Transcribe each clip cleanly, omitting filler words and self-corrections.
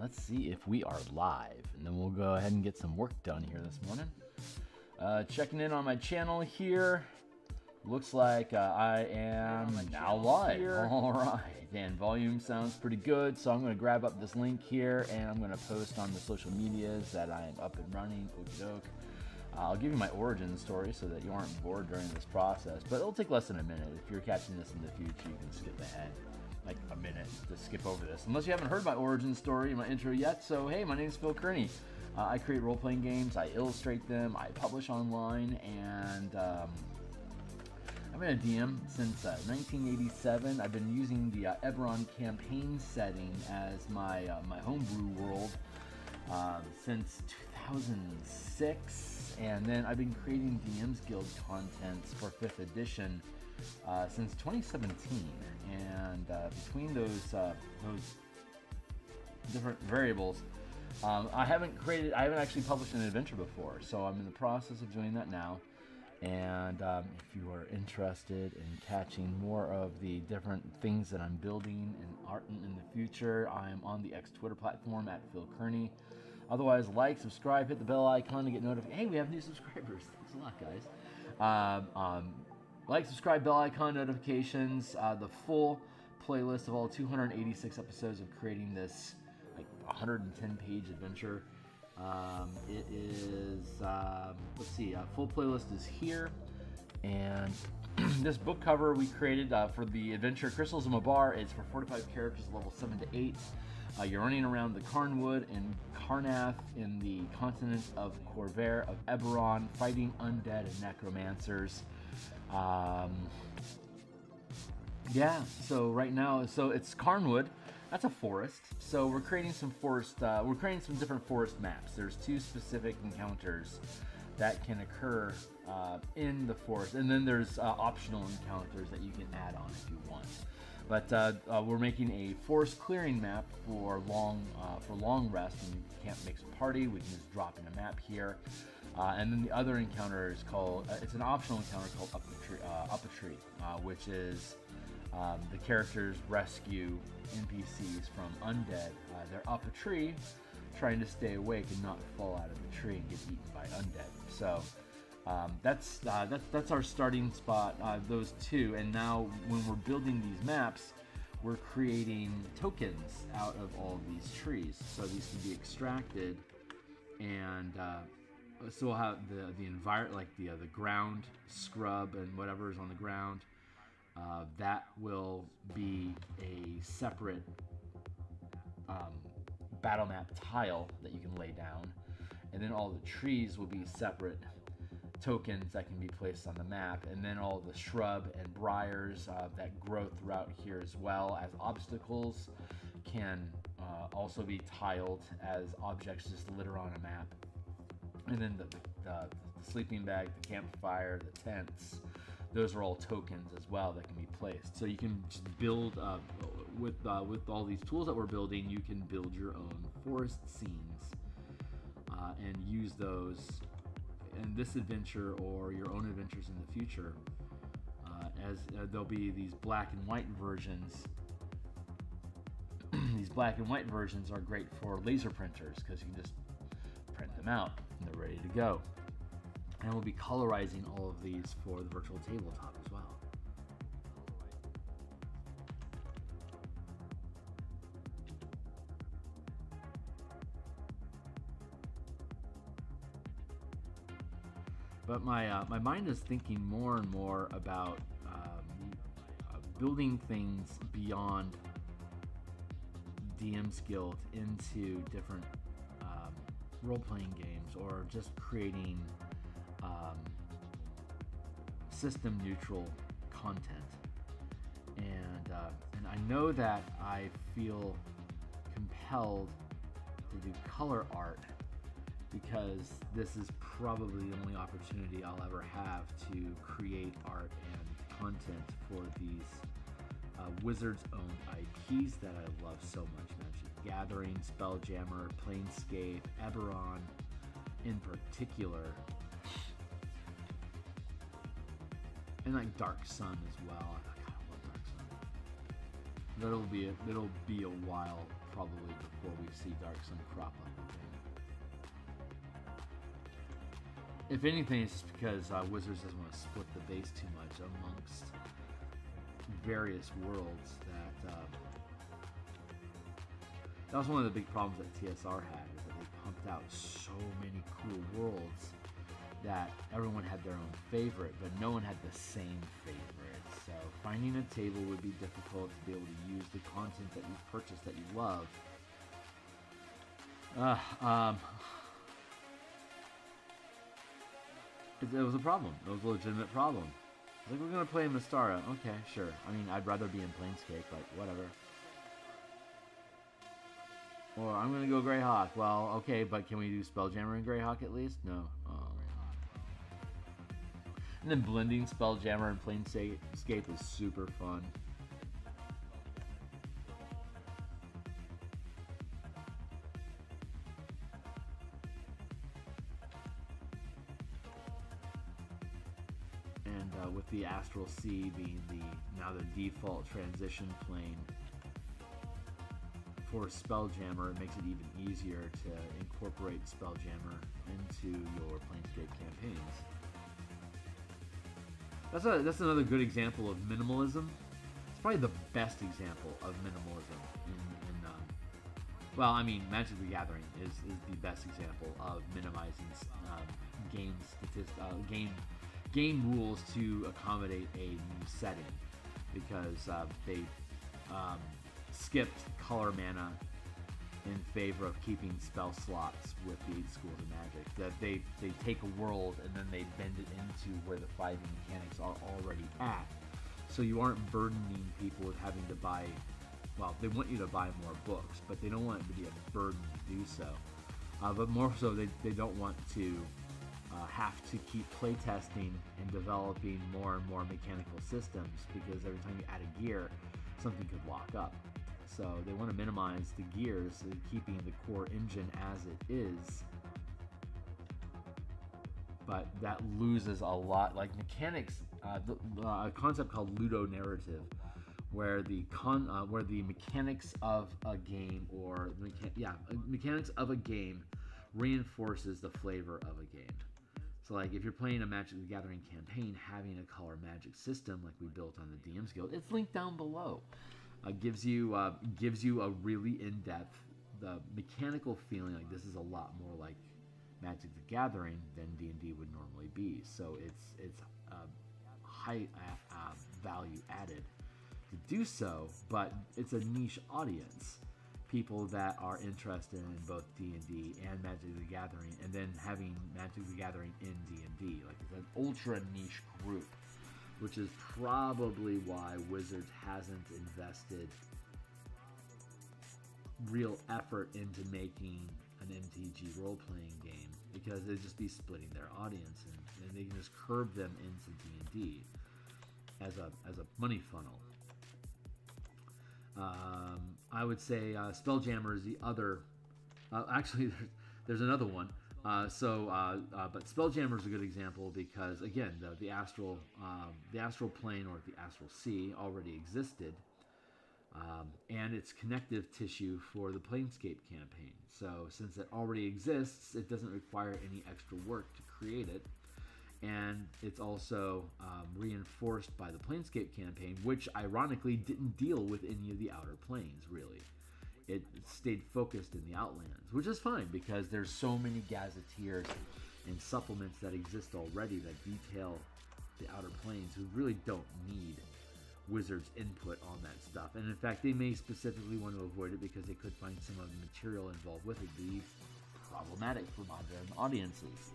let's see if we are live, and then we'll go ahead and get some work done here this morning. Checking in on my channel here. Looks like I am now live. All right, and volume sounds pretty good, so I'm going to grab up this link here, and I'm going to post on the social medias that I am up and running. Okie doke. I'll give you my origin story so that you aren't bored during this process, but it'll take less than a minute. If you're catching this in the future, you can skip ahead like a minute to skip over this, unless you haven't heard my origin story in my intro yet. So hey, my name is Phil Kearney. I create role-playing games, I illustrate them, I publish online, and I've been a DM since 1987. I've been using the Eberron campaign setting as my my homebrew world since 2006, and then I've been creating DMsGuild contents for 5th edition since 2017, and between those different variables, I haven't actually published an adventure before, so I'm in the process of doing that now. And if you are interested in catching more of the different things that I'm building in art in the future, I am on the X Twitter platform at Phil Kearney. Otherwise, like, subscribe, hit the bell icon to get notified. Hey, we have new subscribers. Thanks a lot, guys. Like, subscribe, bell icon, notifications. The full playlist of all 286 episodes of creating this like 110-page adventure. It is, let's see, full playlist is here, and this book cover we created for the adventure Crystals of Mabar. It's for 45 characters, level 7 to 8. You're running around the Carnwood and Carnath in the continent of Corvair of Eberron, fighting undead and necromancers. Yeah, so right now, so it's Carnwood. That's a forest. So we're creating some forest. We're creating some different forest maps. There's 2 specific encounters that can occur in the forest, and then there's optional encounters that you can add on if you want. But we're making a forest clearing map for long rest, and you can't mix a party. We can just drop in a map here. And then the other encounter is called. It's an optional encounter called Up a Tree, which is the characters rescue NPCs from undead. They're up a tree, trying to stay awake and not fall out of the tree and get eaten by undead. So that's our starting spot. Those 2, and now when we're building these maps, we're creating tokens out of all of these trees. So these can be extracted, and so we'll have the environment, like the ground scrub and whatever is on the ground. That will be a separate battle map tile that you can lay down, and then all the trees will be separate tokens that can be placed on the map, and then all the shrub and briars that grow throughout here, as well as obstacles, can also be tiled as objects just litter on a map. And then the sleeping bag, the campfire, the tents, those are all tokens as well that can be placed. So you can just build with all these tools that we're building. You can build your own forest scenes and use those in this adventure or your own adventures in the future. As there'll be these black and white versions. These black and white versions are great for laser printers because you can just print them out and they're ready to go. And we'll be colorizing all of these for the virtual tabletop as well. But my mind is thinking more and more about building things beyond DMsGuild into different role-playing games, or just creating system-neutral content. And I know that I feel compelled to do color art because this is probably the only opportunity I'll ever have to create art and content for these Wizards-owned IPs that I love so much. Magic the Gathering, Spelljammer, Planescape, Eberron in particular, and like Dark Sun as well. I love Dark Sun. It'll be a while probably before we see Dark Sun crop up again. If anything, it's just because Wizards doesn't want to split the base too much amongst various worlds. That was one of the big problems that TSR had, is that they pumped out so many cool worlds that everyone had their own favorite, but no one had the same favorite. So finding a table would be difficult to be able to use the content that you've purchased that you love. It was a problem. It was a legitimate problem. Like, we're gonna play in Mystara. Okay, sure. I mean, I'd rather be in Planescape, but whatever. Or I'm gonna go Greyhawk. Well, okay, but can we do Spelljammer in Greyhawk at least? No. And then blending Spelljammer and Planescape is super fun. And with the Astral Sea being now the default transition plane for Spelljammer, it makes it even easier to incorporate Spelljammer into your Planescape campaigns. That's another good example of minimalism. It's probably the best example of minimalism well, I mean, Magic the Gathering is the best example of minimizing game rules to accommodate a new setting, because they skipped color mana in favor of keeping spell slots with the 8 schools of Magic. That they take a world and then they bend it into where the fighting mechanics are already at, so you aren't burdening people with having to buy. Well, they want you to buy more books, but they don't want it to be a burden to do so. But more so, they don't want to have to keep playtesting and developing more and more mechanical systems, because every time you add a gear, something could lock up. So they want to minimize the gears, keeping the core engine as it is. But that loses a lot. Like mechanics, a concept called ludonarrative, where the mechanics of a game, mechanics of a game reinforces the flavor of a game. So like if you're playing a Magic the Gathering campaign, having a color Magic system like we built on the DMsGuild, it's linked down below. Gives you a really in-depth, the mechanical feeling. Like this is a lot more like Magic the Gathering than D&D would normally be. So it's high value added to do so, but it's a niche audience. People that are interested in both D&D and Magic the Gathering, and then having Magic the Gathering in D&D. Like it's an ultra niche group, which is probably why Wizards hasn't invested real effort into making an MTG role-playing game, because they'd just be splitting their audience, and they can just curb them into D&D as a money funnel. I would say Spelljammer is the other. Actually, there's another one. But Spelljammer is a good example because, again, the astral plane, or the astral sea, already existed, and it's connective tissue for the Planescape campaign. So since it already exists, it doesn't require any extra work to create it, and it's also reinforced by the Planescape campaign, which ironically didn't deal with any of the outer planes, really. It stayed focused in the Outlands, which is fine because there's so many gazetteers and supplements that exist already that detail the outer planes, who really don't need Wizards' input on that stuff. And in fact, they may specifically want to avoid it because they could find some of the material involved with it be problematic for modern audiences.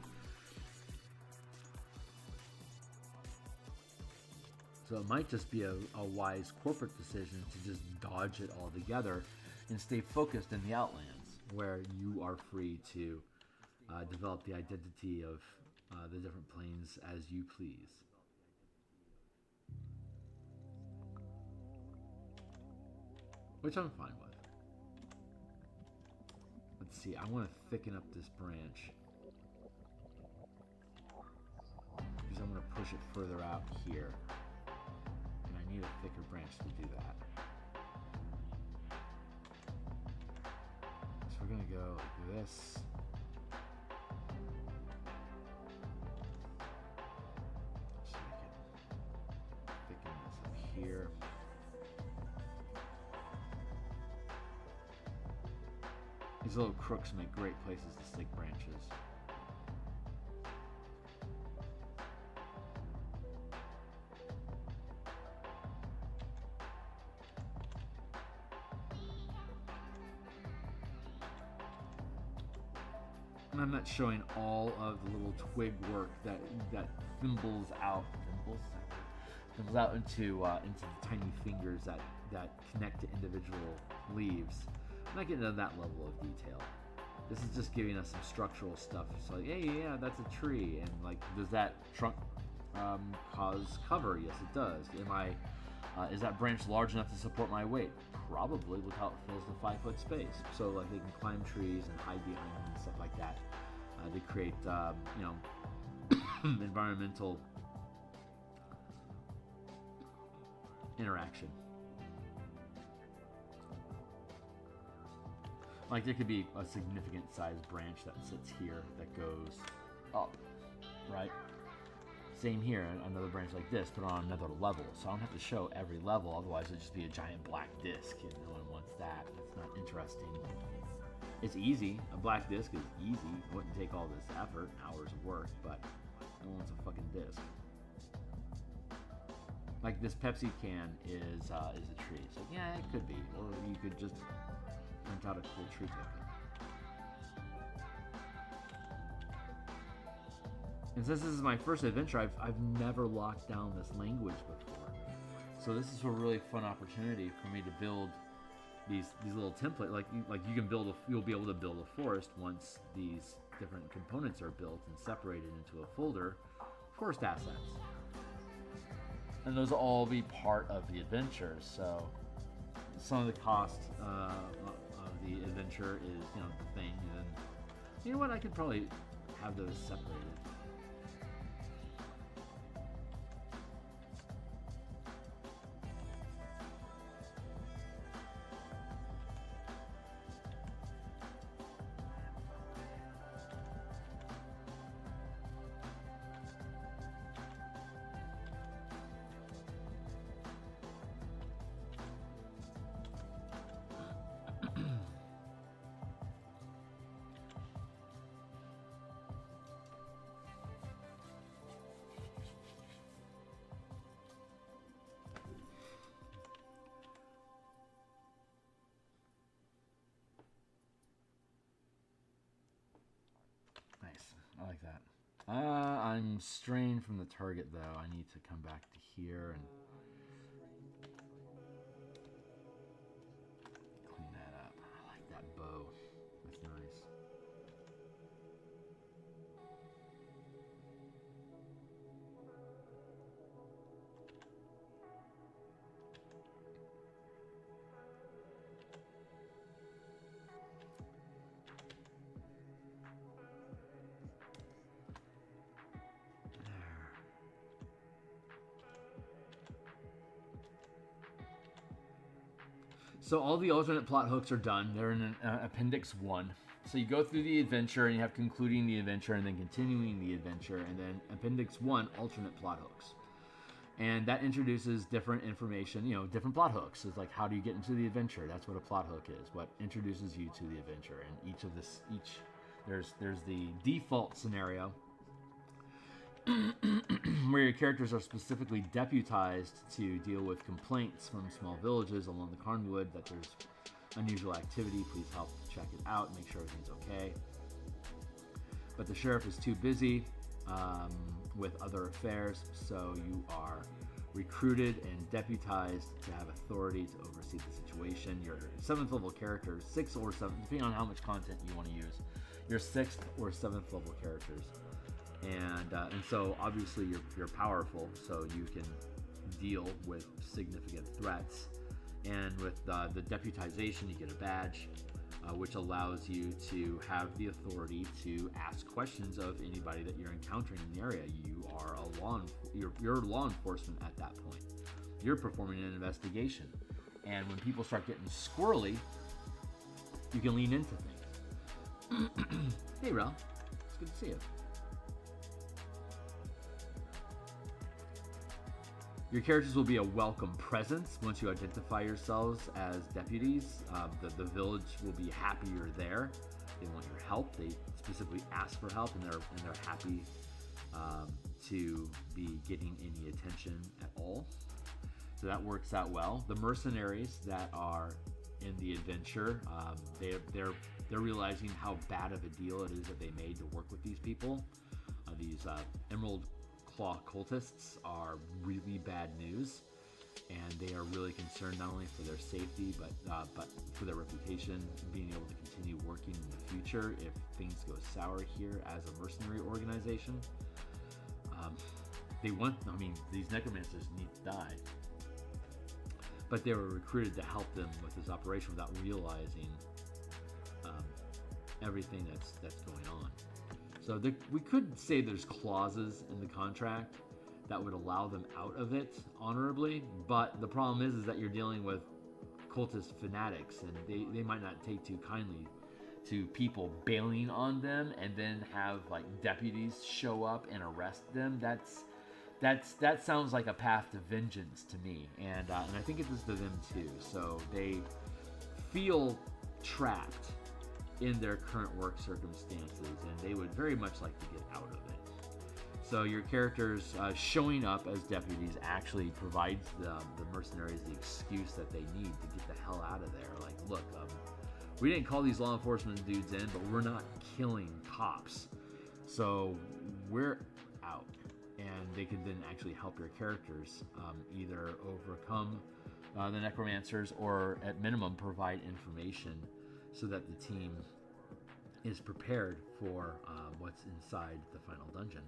So it might just be a wise corporate decision to just dodge it altogether and stay focused in the Outlands, where you are free to develop the identity of the different planes as you please. Which I'm fine with. Let's see, I want to thicken up this branch, because I'm going to push it further out here. And I need a thicker branch to do that. gonna go like this. So we can thicken this up here. These little crooks make great places to stick branches. And I'm not showing all of the little twig work that thimbles out into the tiny fingers that connect to individual leaves. I'm not getting into that level of detail. This is just giving us some structural stuff. So like, hey, yeah, that's a tree, and like, does that trunk cause cover? Yes, it does. Is that branch large enough to support my weight? Probably. Look how it fills the 5-foot space. So like, they can climb trees and hide behind them and stuff like that. They create, environmental interaction. Like, there could be a significant sized branch that sits here that goes up, right? Same here, another branch like this, but on another level. So I don't have to show every level, otherwise it'd just be a giant black disc, and no one wants that. That's not interesting. It's easy. A black disc is easy. It wouldn't take all this effort, hours of work, but no one wants a fucking disc. Like, this Pepsi can is a tree. So yeah, it could be. Or you could just print out a cool tree token. And since this is my first adventure, I've never locked down this language before. So this is a really fun opportunity for me to build these little templates. Like you can you'll be able to build a forest once these different components are built and separated into a folder, forest assets. And those will all be part of the adventure. So some of the cost of the adventure is, the thing. And then, you know what? I could probably have those separated. I like that. I'm straying from the target, though. I need to come back to here and clean that up. I like that bow. That's nice. So all the alternate plot hooks are done. They're in Appendix 1. So you go through the adventure, and you have concluding the adventure, and then continuing the adventure, and then Appendix 1, alternate plot hooks. And that introduces different information, different plot hooks. It's like, how do you get into the adventure? That's what a plot hook is, what introduces you to the adventure. And there's the default scenario, where your characters are specifically deputized to deal with complaints from small villages along the Carnwood that there's unusual activity. Please help check it out, make sure everything's okay. But the sheriff is too busy with other affairs, so you are recruited and deputized to have authority to oversee the situation. Your 7th level characters, 6th or 7th, depending on how much content you want to use, your 6th or 7th level characters. And so obviously you're powerful, so you can deal with significant threats. And with the deputization, you get a badge, which allows you to have the authority to ask questions of anybody that you're encountering in the area. You are you're law enforcement at that point. You're performing an investigation, and when people start getting squirrely, you can lean into things. Hey, Rel. It's good to see you. Your characters will be a welcome presence once you identify yourselves as deputies. The village will be happy you're there. They want your help. They specifically ask for help, and they're happy to be getting any attention at all. So that works out well. The mercenaries that are in the adventure, they're realizing how bad of a deal it is that they made to work with these people. These Emerald Claw cultists are really bad news, and they are really concerned not only for their safety but for their reputation, being able to continue working in the future if things go sour here as a mercenary organization. These necromancers need to die, but they were recruited to help them with this operation without realizing everything that's going on. So we could say there's clauses in the contract that would allow them out of it honorably, but the problem is that you're dealing with cultist fanatics, and they might not take too kindly to people bailing on them and then have like deputies show up and arrest them. That sounds like a path to vengeance to me, and I think it does to them too. So they feel trapped in their current work circumstances, and they would very much like to get out of it. So your characters showing up as deputies actually provides the mercenaries the excuse that they need to get the hell out of there. Like, look, we didn't call these law enforcement dudes in, but we're not killing cops, so we're out. And they can then actually help your characters either overcome the necromancers, or at minimum provide information so that the team is prepared for what's inside the final dungeon.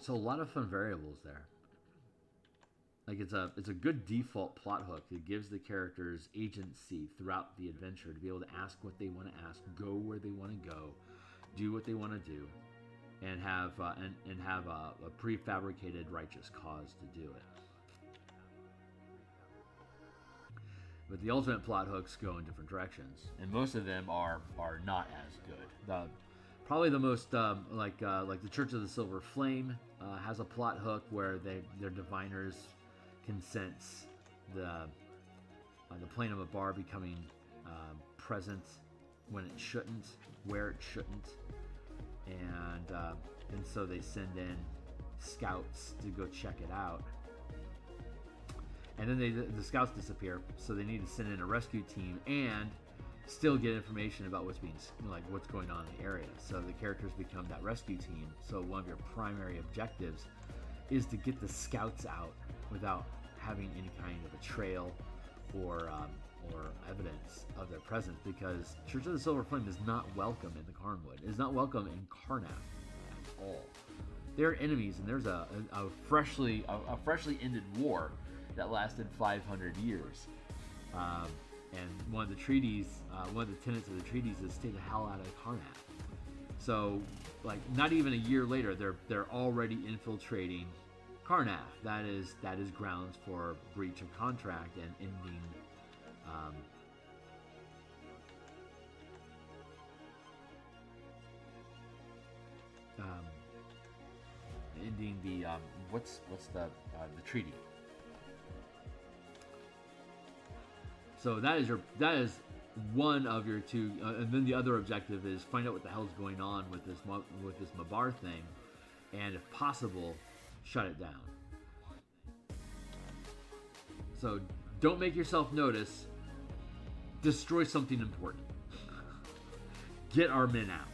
So a lot of fun variables there. Like it's a good default plot hook. It gives the characters agency throughout the adventure to be able to ask what they want to ask, go where they want to go, do what they want to do, and have a prefabricated righteous cause to do it. But the ultimate plot hooks go in different directions, and most of them are not as good. Probably the most like the Church of the Silver Flame has a plot hook where their diviners can sense the plane of a bar becoming present when it shouldn't, where it shouldn't, and so they send in scouts to go check it out. And then the scouts disappear, so they need to send in a rescue team and still get information about what's going on in the area. So the characters become that rescue team. So one of your primary objectives is to get the scouts out without having any kind of a trail or evidence of their presence, because Church of the Silver Flame is not welcome in the Carnwood. It is not welcome in Karnath at all. They're enemies, and there's a freshly ended war that lasted 500 years. And one of the treaties, one of the tenets of the treaties is stay the hell out of Karnath. So, like, not even a year later, they're already infiltrating Karnath. That is grounds for breach of contract and ending the what's the treaty. So that is one of your two, and then the other objective is find out what the hell's going on with this Mabar thing, and if possible, shut it down. So don't make yourself notice. Destroy something important. Get our men out.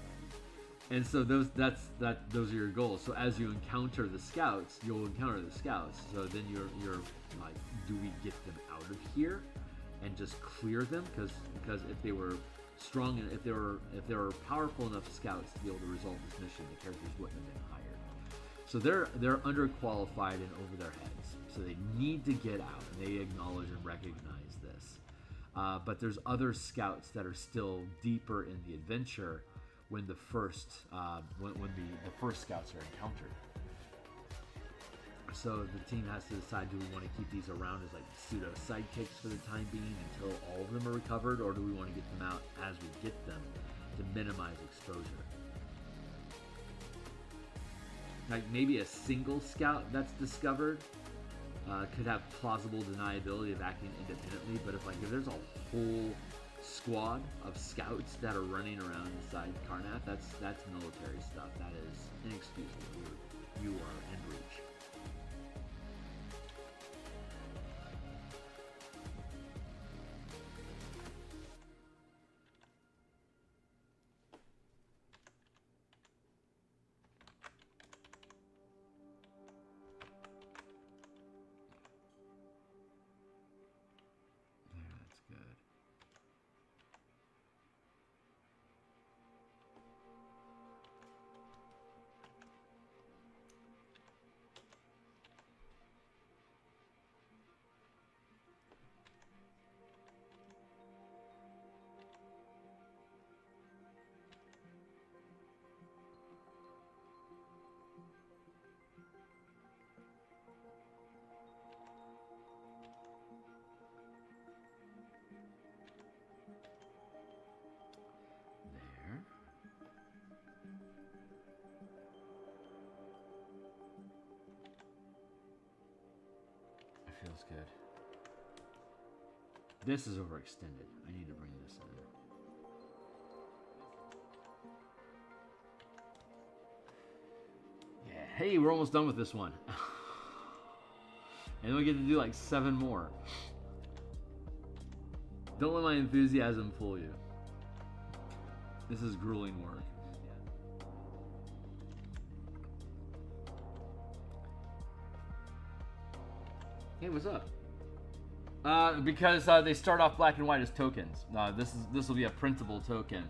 And so those are your goals. So as you encounter the scouts, you'll encounter the scouts. So then you're like, do we get them out of here and just clear them? Because if they were strong and if they were powerful enough scouts to be able to resolve this mission, the characters wouldn't have been hired. So they're underqualified and over their heads. So they need to get out, and they acknowledge and recognize this. But there's other scouts that are still deeper in the adventure when the first scouts are encountered. So the team has to decide, do we want to keep these around as like pseudo sidekicks for the time being until all of them are recovered, or do we want to get them out as we get them to minimize exposure? Like maybe a single scout that's discovered could have plausible deniability of acting independently, but if there's a whole squad of scouts that are running around inside Karnath, that's military stuff. That is inexcusable. You are in reach. Feels good. This is overextended. I need to bring this in. Yeah. Hey, we're almost done with this one. And we get to do like 7 more. Don't let my enthusiasm fool you. This is grueling work. Hey, what's up? Because they start off black and white as tokens. This will be a printable token,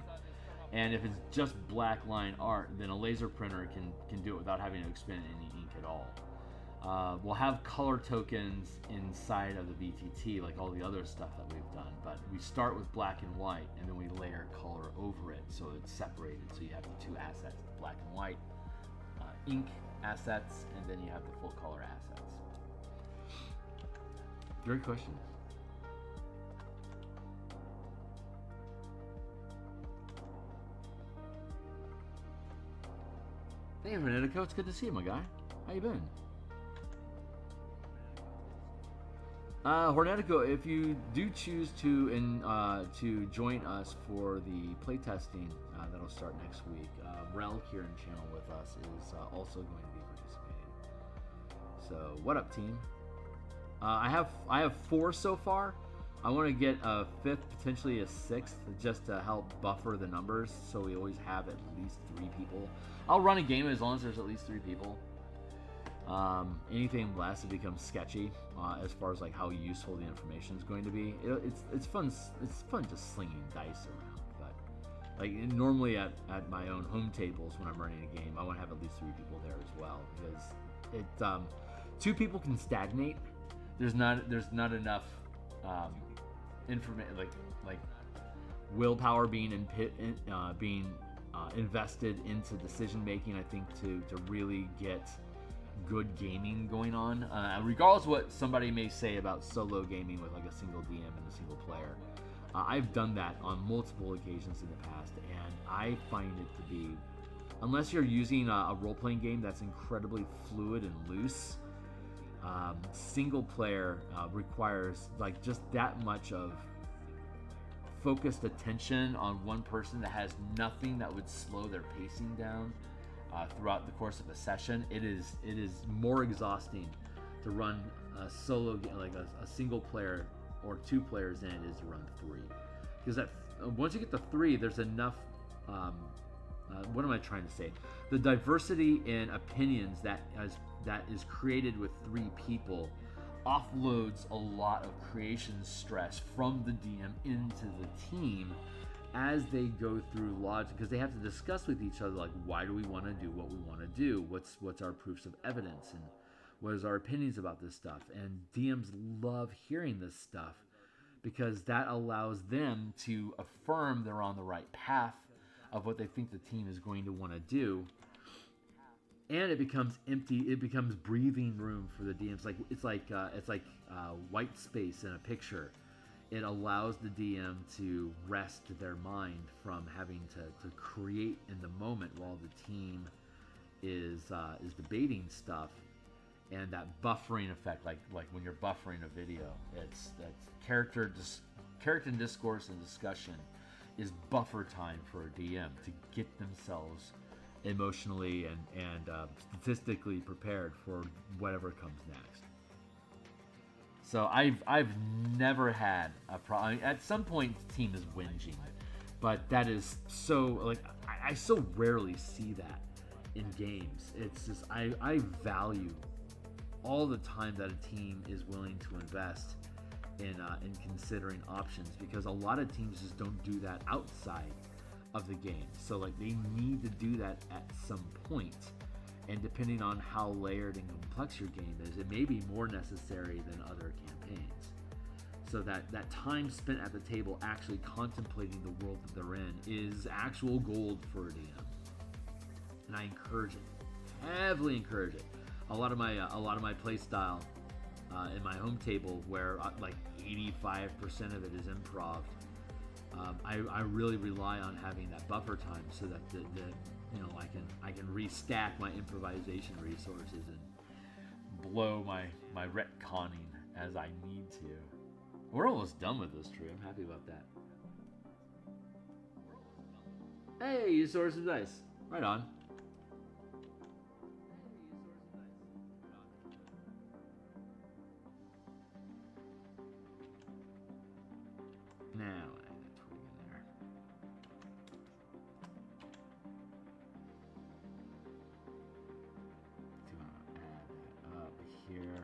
and if it's just black line art, then a laser printer can do it without having to expend any ink at all. We'll have color tokens inside of the VTT, like all the other stuff that we've done. But we start with black and white, and then we layer color over it, so it's separated. So you have the 2 assets, the black and white ink assets, and then you have the full color assets. Great question. Hey, Renetico, it's good to see you, my guy. How you been? Hornetico, if you do choose to join us for the playtesting that'll start next week, Rel here in channel with us is also going to be participating. So, what up, team? I have 4 so far. I want to get a 5th, potentially a 6th, just to help buffer the numbers, so we always have at least 3 people. I'll run a game as long as there's at least 3 people. Anything less, it becomes sketchy as far as like how useful the information is going to be. It's fun. It's fun just slinging dice around, but like normally at my own home tables when I'm running a game, I want to have at least 3 people there as well, because it 2 people can stagnate. There's not enough information like willpower being invested into decision making. I think to really get good gaming going on, regardless of what somebody may say about solo gaming with like a single DM and a single player. I've done that on multiple occasions in the past, and I find it to be, unless you're using a role-playing game that's incredibly fluid and loose, single player requires like just that much of focused attention on one person that has nothing that would slow their pacing down throughout the course of a session. It is more exhausting to run a solo game, like a single player or 2 players than it is to run 3, because that once you get to 3, there's enough what am I trying to say? The diversity in opinions that is created with 3 people offloads a lot of creation stress from the DM into the team as they go through logic, because they have to discuss with each other, like, why do we want to do what we want to do? What's our proofs of evidence, and what is our opinions about this stuff? And DMs love hearing this stuff because that allows them to affirm they're on the right path of what they think the team is going to want to do. and it becomes empty. It becomes breathing room for the DMs. It's like white space in a picture. It allows the DM to rest their mind from having to create in the moment while the team is debating stuff. And that buffering effect, like when you're buffering a video, that's character and discourse and discussion is buffer time for a DM to get themselves emotionally and statistically prepared for whatever comes next. So I've never had a problem. At some point, the team is whinging, but that is so like I so rarely see that in games. It's just I value all the time that a team is willing to invest in considering options, because a lot of teams just don't do that outside of the game. So like they need to do that at some point, and depending on how layered and complex your game is, it may be more necessary than other campaigns. So that time spent at the table actually contemplating the world that they're in is actual gold for a DM, and I encourage it, heavily encourage it. A lot of my play style in my home table, where like 85% of it is improv, I really rely on having that buffer time so that I can restack my improvisation resources and blow my retconning as I need to. We're almost done with this tree. I'm happy about that. Hey, you source some dice. Right on. Now, add a twig in there. Do want to add that up here.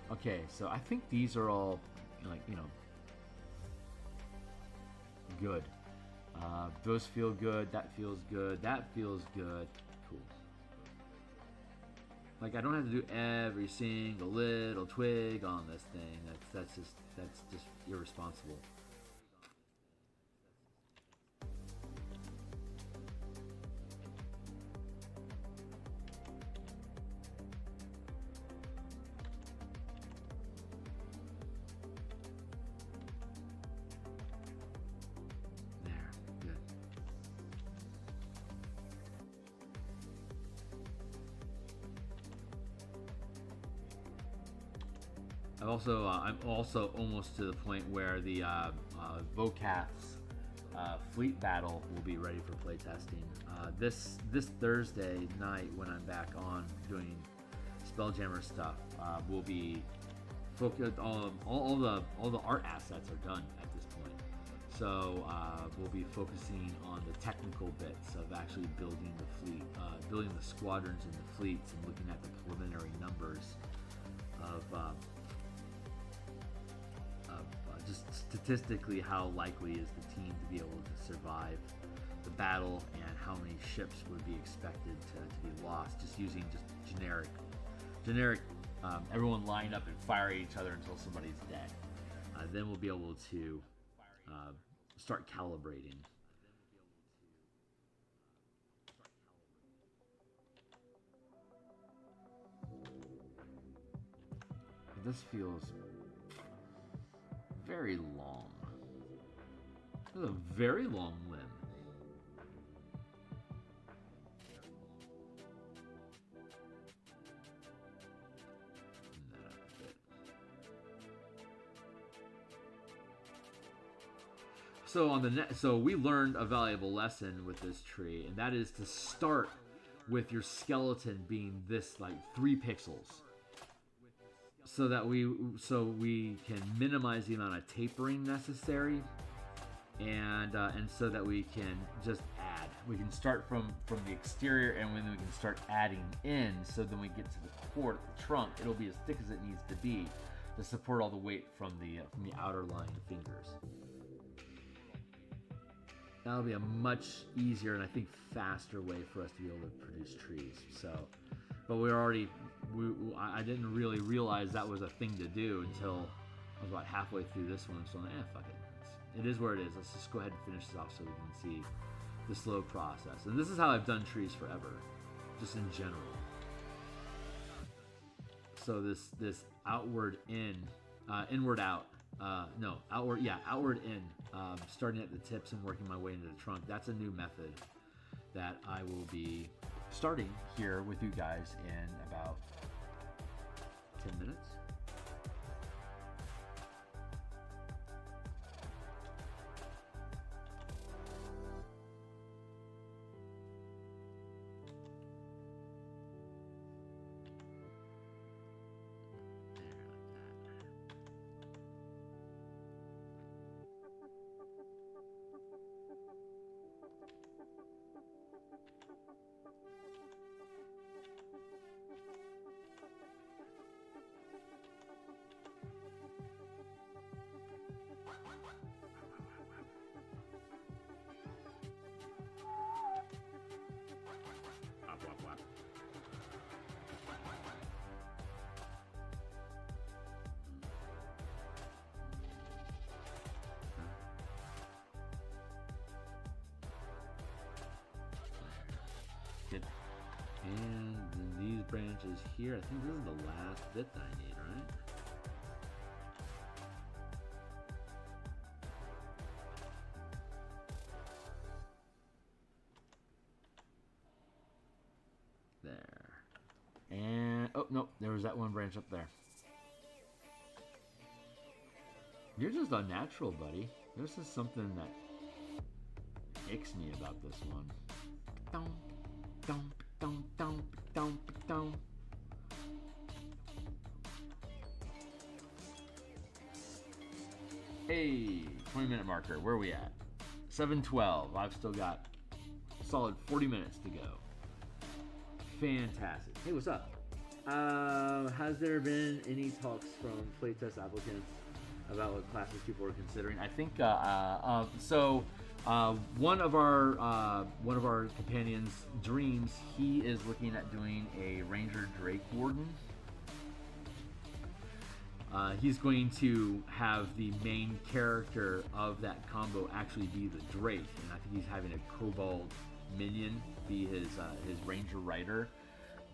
Okay, so I think these are all, good. Those feel good. That feels good. That feels good. Cool. Like I don't have to do every single little twig on this thing. That's just irresponsible. I'm also almost to the point where the Vocat's fleet battle will be ready for playtesting. This Thursday night, when I'm back on doing Spelljammer stuff, will be focused on all the art assets are done at this point. So we'll be focusing on the technical bits of actually building the fleet, building the squadrons and the fleets, and looking at the preliminary numbers of just statistically how likely is the team to be able to survive the battle, and how many ships would be expected to be lost, just using just generic everyone line up and fire at each other until somebody's dead. Then we'll be able to start calibrating. This feels very long. This is a very long limb. So we learned a valuable lesson with this tree, and that is to start with your skeleton being this like 3 pixels. So that we can minimize the amount of tapering necessary, and so that we can just add. We can start from the exterior, and then we can start adding in. So then we get to the core, the trunk. It'll be as thick as it needs to be to support all the weight from the outer lying fingers. that'll be a much easier and I think faster way for us to be able to produce trees. So, but I didn't really realize that was a thing to do until I was about halfway through this one. So, fuck it. It is where it is. Let's just go ahead and finish this off so we can see the slow process. And this is how I've done trees forever, just in general. So this outward in, inward out, outward in, starting at the tips and working my way into the trunk. That's a new method that I will be starting here with you guys in about 10 minutes. Good. And then these branches here, I think this is the last bit that I need, right? There. And, oh, nope, there was that one branch up there. You're just unnatural, buddy. This is something that icks me about this one. Don't. Hey, 20-minute marker. Where are we at? 7:12. I've still got a solid 40 minutes to go. Fantastic. Hey, what's up? Has there been any talks from playtest applicants about what classes people are considering? I think one of our companions, Dreams, he is looking at doing a Ranger Drake Warden. He's going to have the main character of that combo actually be the Drake, and I think he's having a Kobold minion be his Ranger Rider.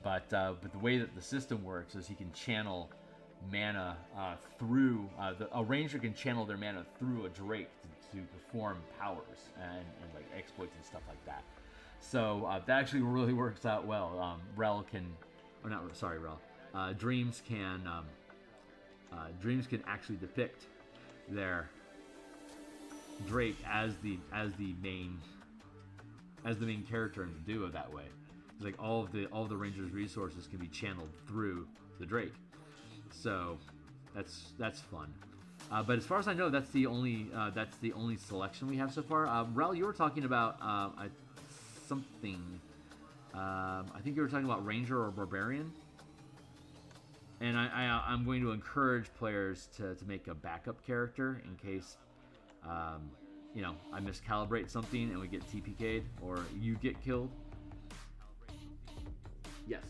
But the way that the system works is he can channel mana through a Ranger can channel their mana through a Drake to perform powers and like exploits and stuff like that. So that actually really works out well. Dreams can actually depict their Drake as the main character in the duo that way. It's like all of the Ranger's resources can be channeled through the Drake. So that's fun. But as far as I know, that's the only selection we have so far. Rel, you were talking about something. I think you were talking about Ranger or Barbarian. And I'm going to encourage players to make a backup character in case I miscalibrate something and we get TPK'd or you get killed. Yes.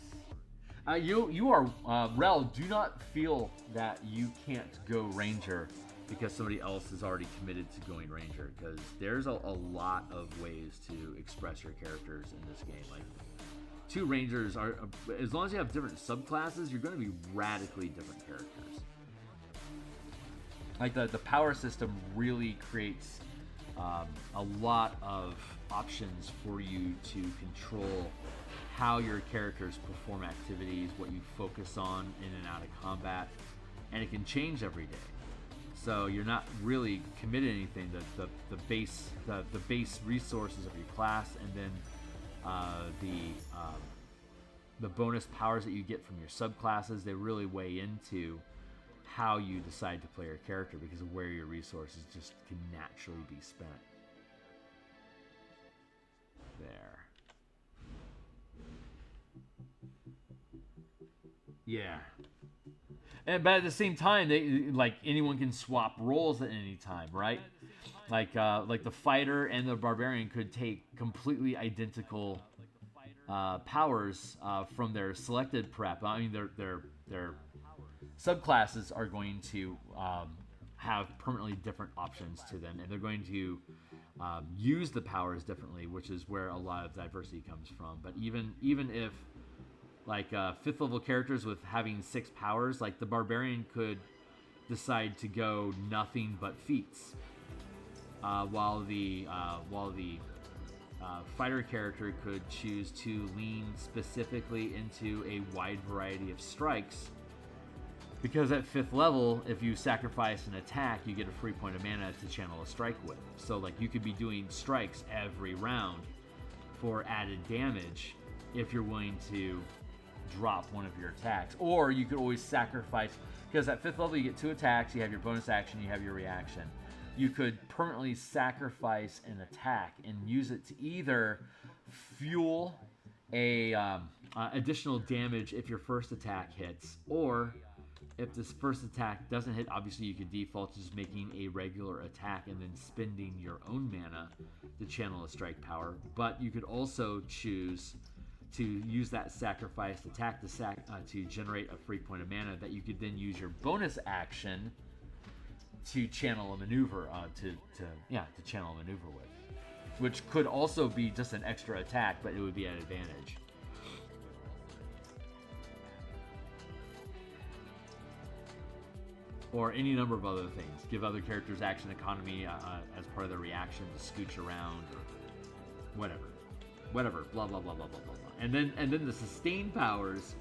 You are Rel. Do not feel that you can't go Ranger because somebody else is already committed to going Ranger, because there's a lot of ways to express your characters in this game. Like, two Rangers are, as long as you have different subclasses, you're going to be radically different characters. Like the power system really creates a lot of options for you to control how your characters perform activities, what you focus on in and out of combat, and it can change every day. So you're not really committed to anything. The base resources of your class, and then the bonus powers that you get from your subclasses, they really weigh into how you decide to play your character because of where your resources just can naturally be spent. There. Yeah. but at the same time, like anyone can swap roles at any time, right? Like the fighter and the barbarian could take completely identical powers from their selected prep. I mean, their subclasses are going to have permanently different options to them, and they're going to use the powers differently, which is where a lot of diversity comes from. But even if like 5th level characters with having 6 powers, like the barbarian could decide to go nothing but feats, while the fighter character could choose to lean specifically into a wide variety of strikes. Because at 5th level, if you sacrifice an attack, you get a free point of mana to channel a strike with. So like you could be doing strikes every round for added damage if you're willing to drop one of your attacks. Or you could always sacrifice, because at 5th level you get 2 attacks, you have your bonus action, you have your reaction. You could permanently sacrifice an attack and use it to either fuel a additional damage if your first attack hits, or if this first attack doesn't hit, obviously you could default to just making a regular attack and then spending your own mana to channel a strike power. But you could also choose to use that sacrificed attack to generate a free point of mana that you could then use your bonus action to channel a maneuver to channel a maneuver with, which could also be just an extra attack, but it would be at advantage. Or any number of other things. Give other characters action economy as part of their reaction to scooch around, or whatever, blah blah blah blah blah blah blah. And then the sustain powers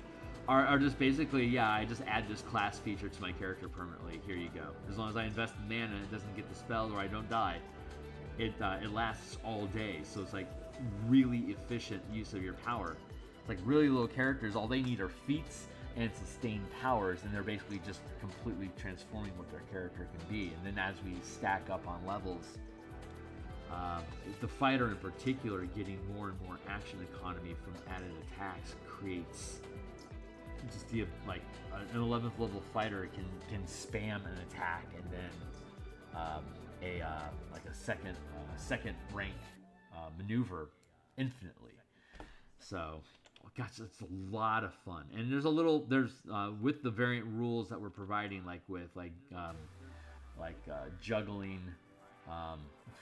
are just basically, I just add this class feature to my character permanently. Here you go. As long as I invest in mana, it doesn't get dispelled or I don't die. It lasts all day. So it's like really efficient use of your power. It's like really low characters, all they need are feats and sustained powers, and they're basically just completely transforming what their character can be. And then as we stack up on levels, the fighter in particular getting more and more action economy from added attacks creates just the like an 11th level fighter can spam an attack and then a second rank maneuver infinitely. So gosh, it's a lot of fun. And there's with the variant rules that we're providing, like with juggling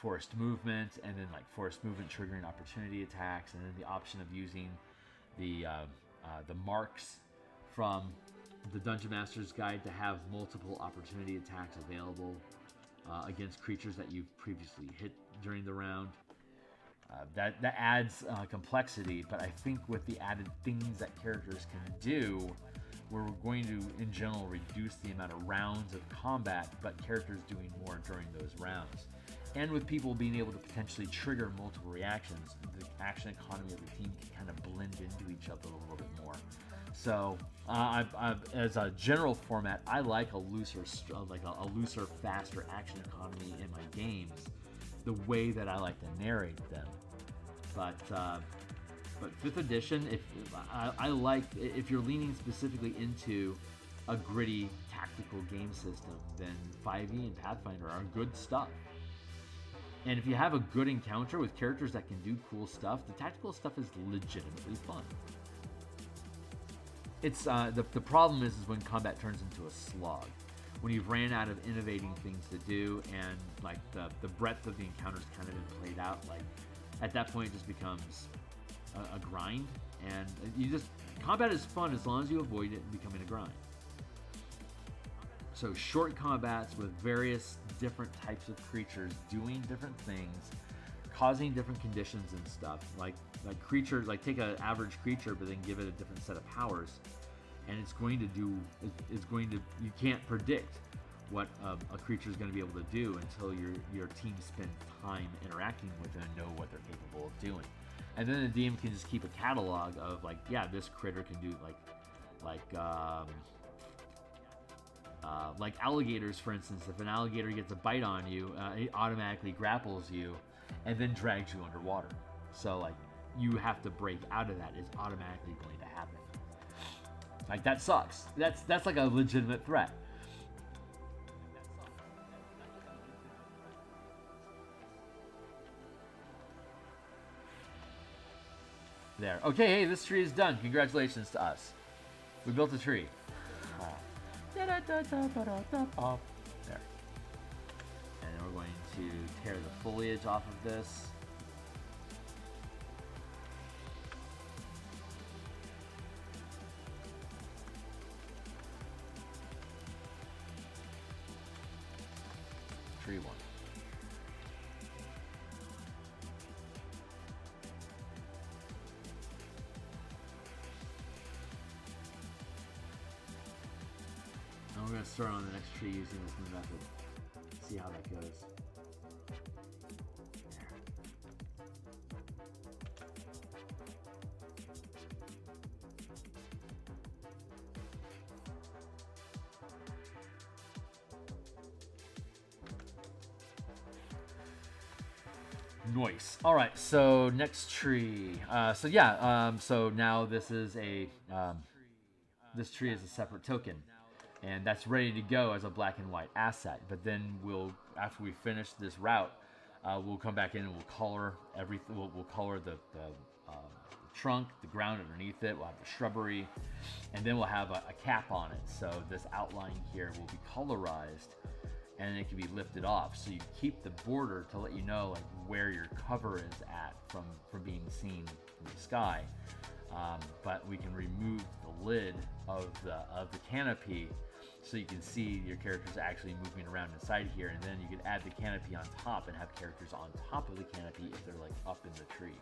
forced movement, and then like forced movement triggering opportunity attacks, and then the option of using the marks from the Dungeon Master's Guide to have multiple opportunity attacks available against creatures that you've previously hit during the round. That adds complexity, but I think with the added things that characters can do, we're going to, in general, reduce the amount of rounds of combat, but characters doing more during those rounds. And with people being able to potentially trigger multiple reactions, the action economy of the team can kind of blend into each other a little bit more. So, as a general format, I like a looser, faster action economy in my games, the way that I like to narrate them. But 5th edition, if you're leaning specifically into a gritty tactical game system, then 5e and Pathfinder are good stuff. And if you have a good encounter with characters that can do cool stuff, the tactical stuff is legitimately fun. It's the problem is when combat turns into a slog. When you've ran out of innovating things to do, and like the breadth of the encounters kind of been played out, like at that point it just becomes a grind. And combat is fun as long as you avoid it becoming a grind. So short combats with various different types of creatures doing different things, causing different conditions and stuff. Like creatures, like take an average creature, but then give it a different set of powers, and you can't predict what a creature is going to be able to do until your team spends time interacting with it and know what they're capable of doing. And then the DM can just keep a catalog of this critter can do like alligators, for instance. If an alligator gets a bite on you, it automatically grapples you and then drags you underwater. So you have to break out of that. It's automatically going to happen. Like, that sucks. That's like a legitimate threat. There. Okay, hey, this tree is done. Congratulations to us. We built a tree. There. And then we're going to tear the foliage off of this. Tree 1. We're going to start on the next tree using this new method. See how that goes. Nice. All right, so next tree. So now this is a this tree is a separate token. And that's ready to go as a black and white asset. But then we'll, after we finish this route, we'll come back in and we'll color everything. We'll color the trunk, the ground underneath it. We'll have the shrubbery, and then we'll have a cap on it. So this outline here will be colorized, and it can be lifted off. So you keep the border to let you know like where your cover is at from being seen from the sky. But we can remove the lid of the canopy, so you can see your characters actually moving around inside here, and then you can add the canopy on top and have characters on top of the canopy if they're like up in the tree.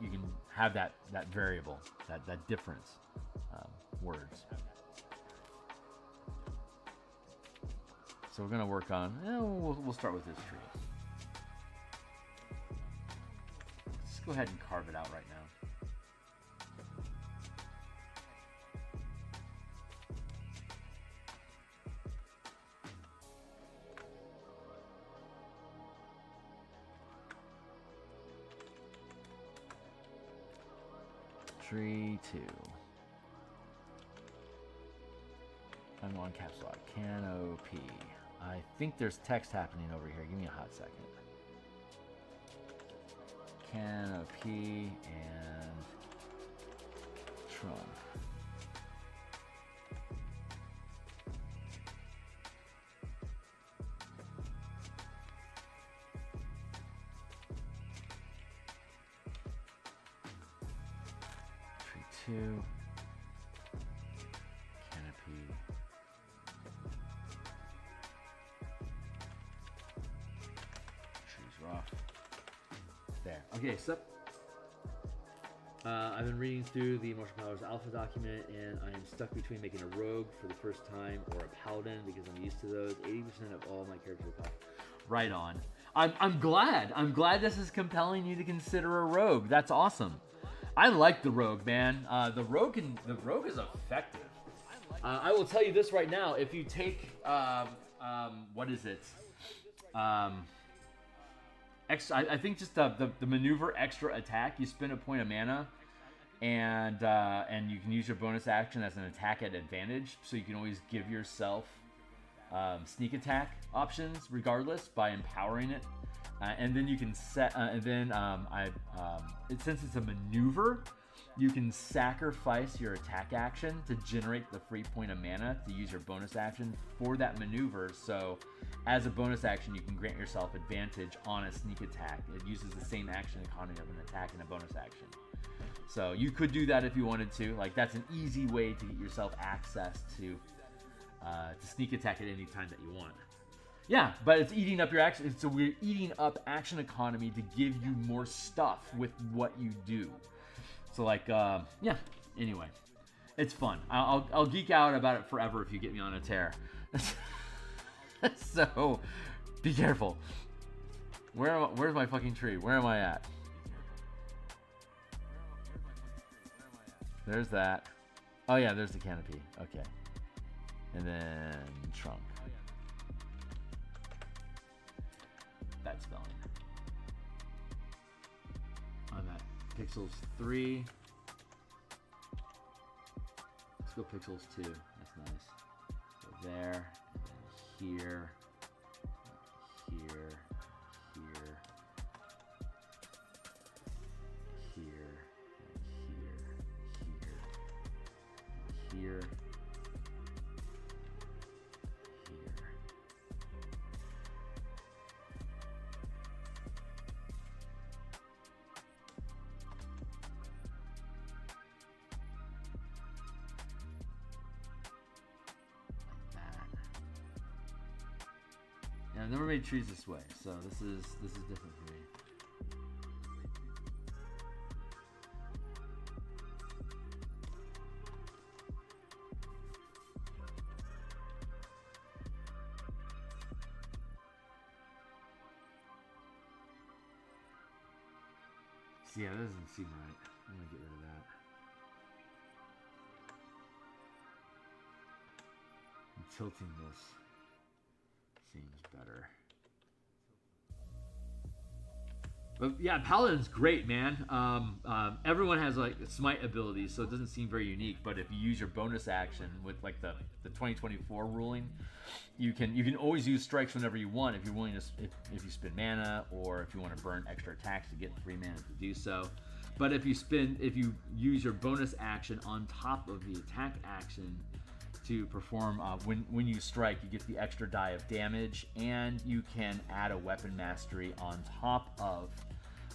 You can have that variable, that difference words. So we're gonna work on. We'll start with this tree. Let's go ahead and carve it out right now. Tree 2. I'm on caps lock. Canopy. I think there's text happening over here. Give me a hot second. Canopy and trunk. Tree 2. Canopy. Off. There. Okay, so I've been reading through the Emotional Powers Alpha document, and I am stuck between making a rogue for the first time or a paladin because I'm used to those. 80% of all my characters are paladin. Right on. I'm glad. I'm glad this is compelling you to consider a rogue. That's awesome. I like the rogue, man. The rogue is effective. I will tell you this right now. If you take what is it? I think just the maneuver extra attack. You spend a point of mana, and you can use your bonus action as an attack at advantage. So you can always give yourself sneak attack options regardless by empowering it. And then you can set. Since it's a maneuver, you can sacrifice your attack action to generate the free point of mana to use your bonus action for that maneuver. So, as a bonus action, you can grant yourself advantage on a sneak attack. It uses the same action economy of an attack and a bonus action. So you could do that if you wanted to. Like, that's an easy way to get yourself access to sneak attack at any time that you want. Yeah, but it's eating up your action. So we're eating up action economy to give you more stuff with what you do. So like, yeah. Anyway, it's fun. I'll geek out about it forever if you get me on a tear. So, be careful. Where's my fucking tree? Where am I at? There's that. Oh yeah, there's the canopy. Okay. And then trunk. That spelling. I'm at pixels 3. Let's go pixels too. That's nice. So there, and then here, here, here, here, and here, here, here. I've never made trees this way, so this is different for me. See, yeah, that doesn't seem right. I'm gonna get rid of that. I'm tilting this. Seems better. But yeah, Paladin's great, man. Everyone has like smite abilities, so it doesn't seem very unique. But if you use your bonus action with like the 2024 ruling, you can always use strikes whenever you want. If you're willing to, if you spend mana, or if you want to burn extra attacks to get 3 mana to do so. But if you use your bonus action on top of the attack action to perform, when you strike, you get the extra die of damage, and you can add a weapon mastery on top of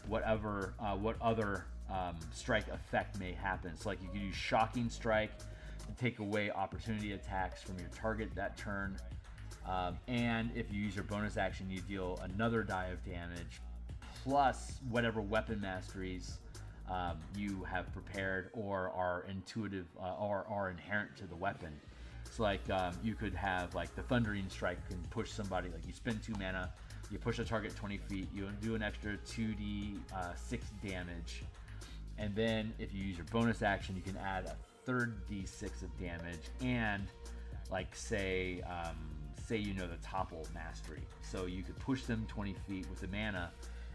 whatever what other strike effect may happen. So like you could use shocking strike to take away opportunity attacks from your target that turn, and if you use your bonus action, you deal another die of damage plus whatever weapon masteries you have prepared or are intuitive or are inherent to the weapon. So like you could have like the Thundering Strike can push somebody, like you spend 2 mana, you push a target 20 feet, you do an extra 2d6 damage, and then if you use your bonus action, you can add a third d6 of damage, and like say you know the Topple Mastery, so you could push them 20 feet with the mana,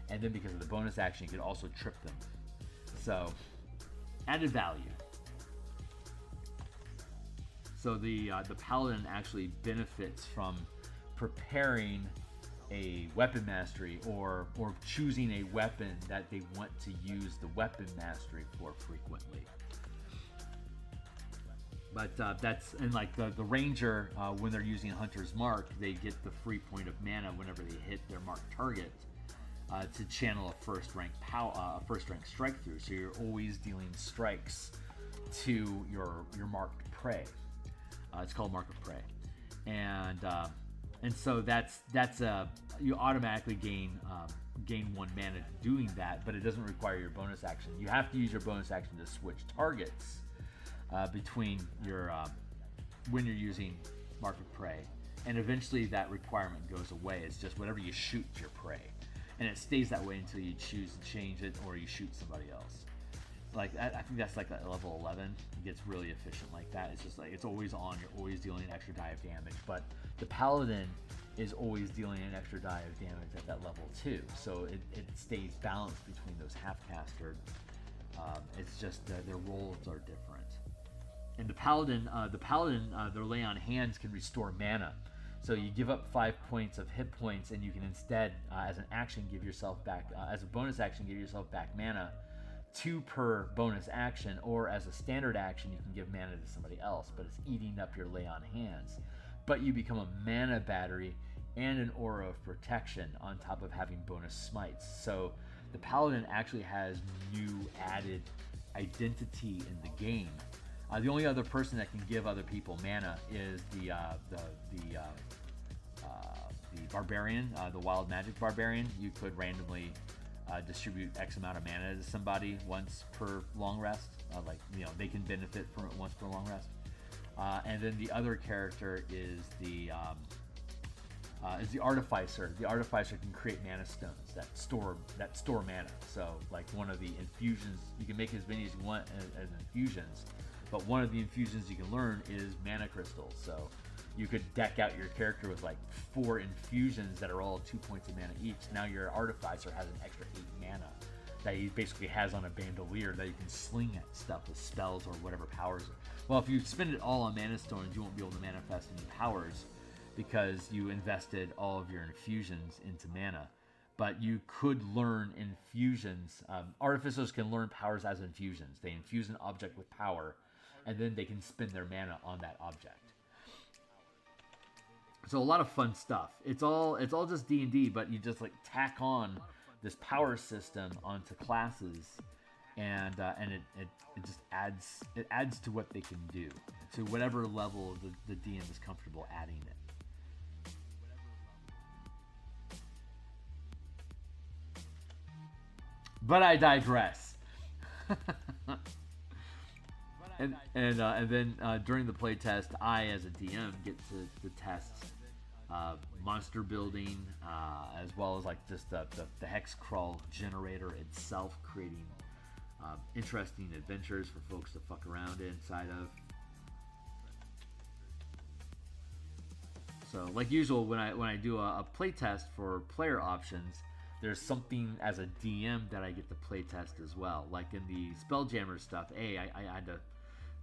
and then because of the bonus action, you could also trip them. So added value. So the Paladin actually benefits from preparing a weapon mastery or choosing a weapon that they want to use the weapon mastery for frequently. But that's, and like the Ranger, when they're using Hunter's Mark, they get the free point of mana whenever they hit their marked target to channel a first rank strike through. So you're always dealing strikes to your marked prey. It's called Mark of Prey, and so that's you automatically gain 1 mana doing that, but it doesn't require your bonus action. You have to use your bonus action to switch targets between your when you're using Mark of Prey, and eventually that requirement goes away. It's just whatever you shoot your prey, and it stays that way until you choose to change it or you shoot somebody else. Like I think that's like at level 11. It gets really efficient like that. It's just like it's always on. You're always dealing an extra die of damage. But the Paladin is always dealing an extra die of damage at that level too. So it stays balanced between those half-caster. It's just their roles are different. And the Paladin, their lay on hands can restore mana. So you give up 5 points of hit points, and you can instead, as an action, give yourself back, as a bonus action, give yourself back mana. 2 per bonus action, or as a standard action, you can give mana to somebody else, but it's eating up your lay on hands. But you become a mana battery and an aura of protection on top of having bonus smites. So the Paladin actually has new added identity in the game. The only other person that can give other people mana is the Barbarian, the Wild Magic Barbarian. You could randomly distribute X amount of mana to somebody once per long rest. They can benefit from it once per long rest. And then the other character is the Artificer. The Artificer can create mana stones that store mana. So like one of the infusions, you can make as many as you want as infusions, but one of the infusions you can learn is mana crystals. So you could deck out your character with like 4 infusions that are all 2 points of mana each. Now your Artificer has an extra 8 mana that he basically has on a bandolier that you can sling at stuff with spells or whatever powers. Well, if you spend it all on mana stones, you won't be able to manifest any powers because you invested all of your infusions into mana. But you could learn infusions. Artificers can learn powers as infusions. They infuse an object with power, and then they can spend their mana on that object. So a lot of fun stuff. It's all just D&D, but you just like tack on this power system onto classes, and it just adds to what they can do, to whatever level the DM is comfortable adding it. But I digress. and then during the playtest, I, as a DM, get to test monster building, as well as like just the hex crawl generator itself, creating interesting adventures for folks to fuck around inside of. So, like usual, when I do a playtest for player options, there's something as a DM that I get to play test as well. Like in the Spelljammer stuff, I had to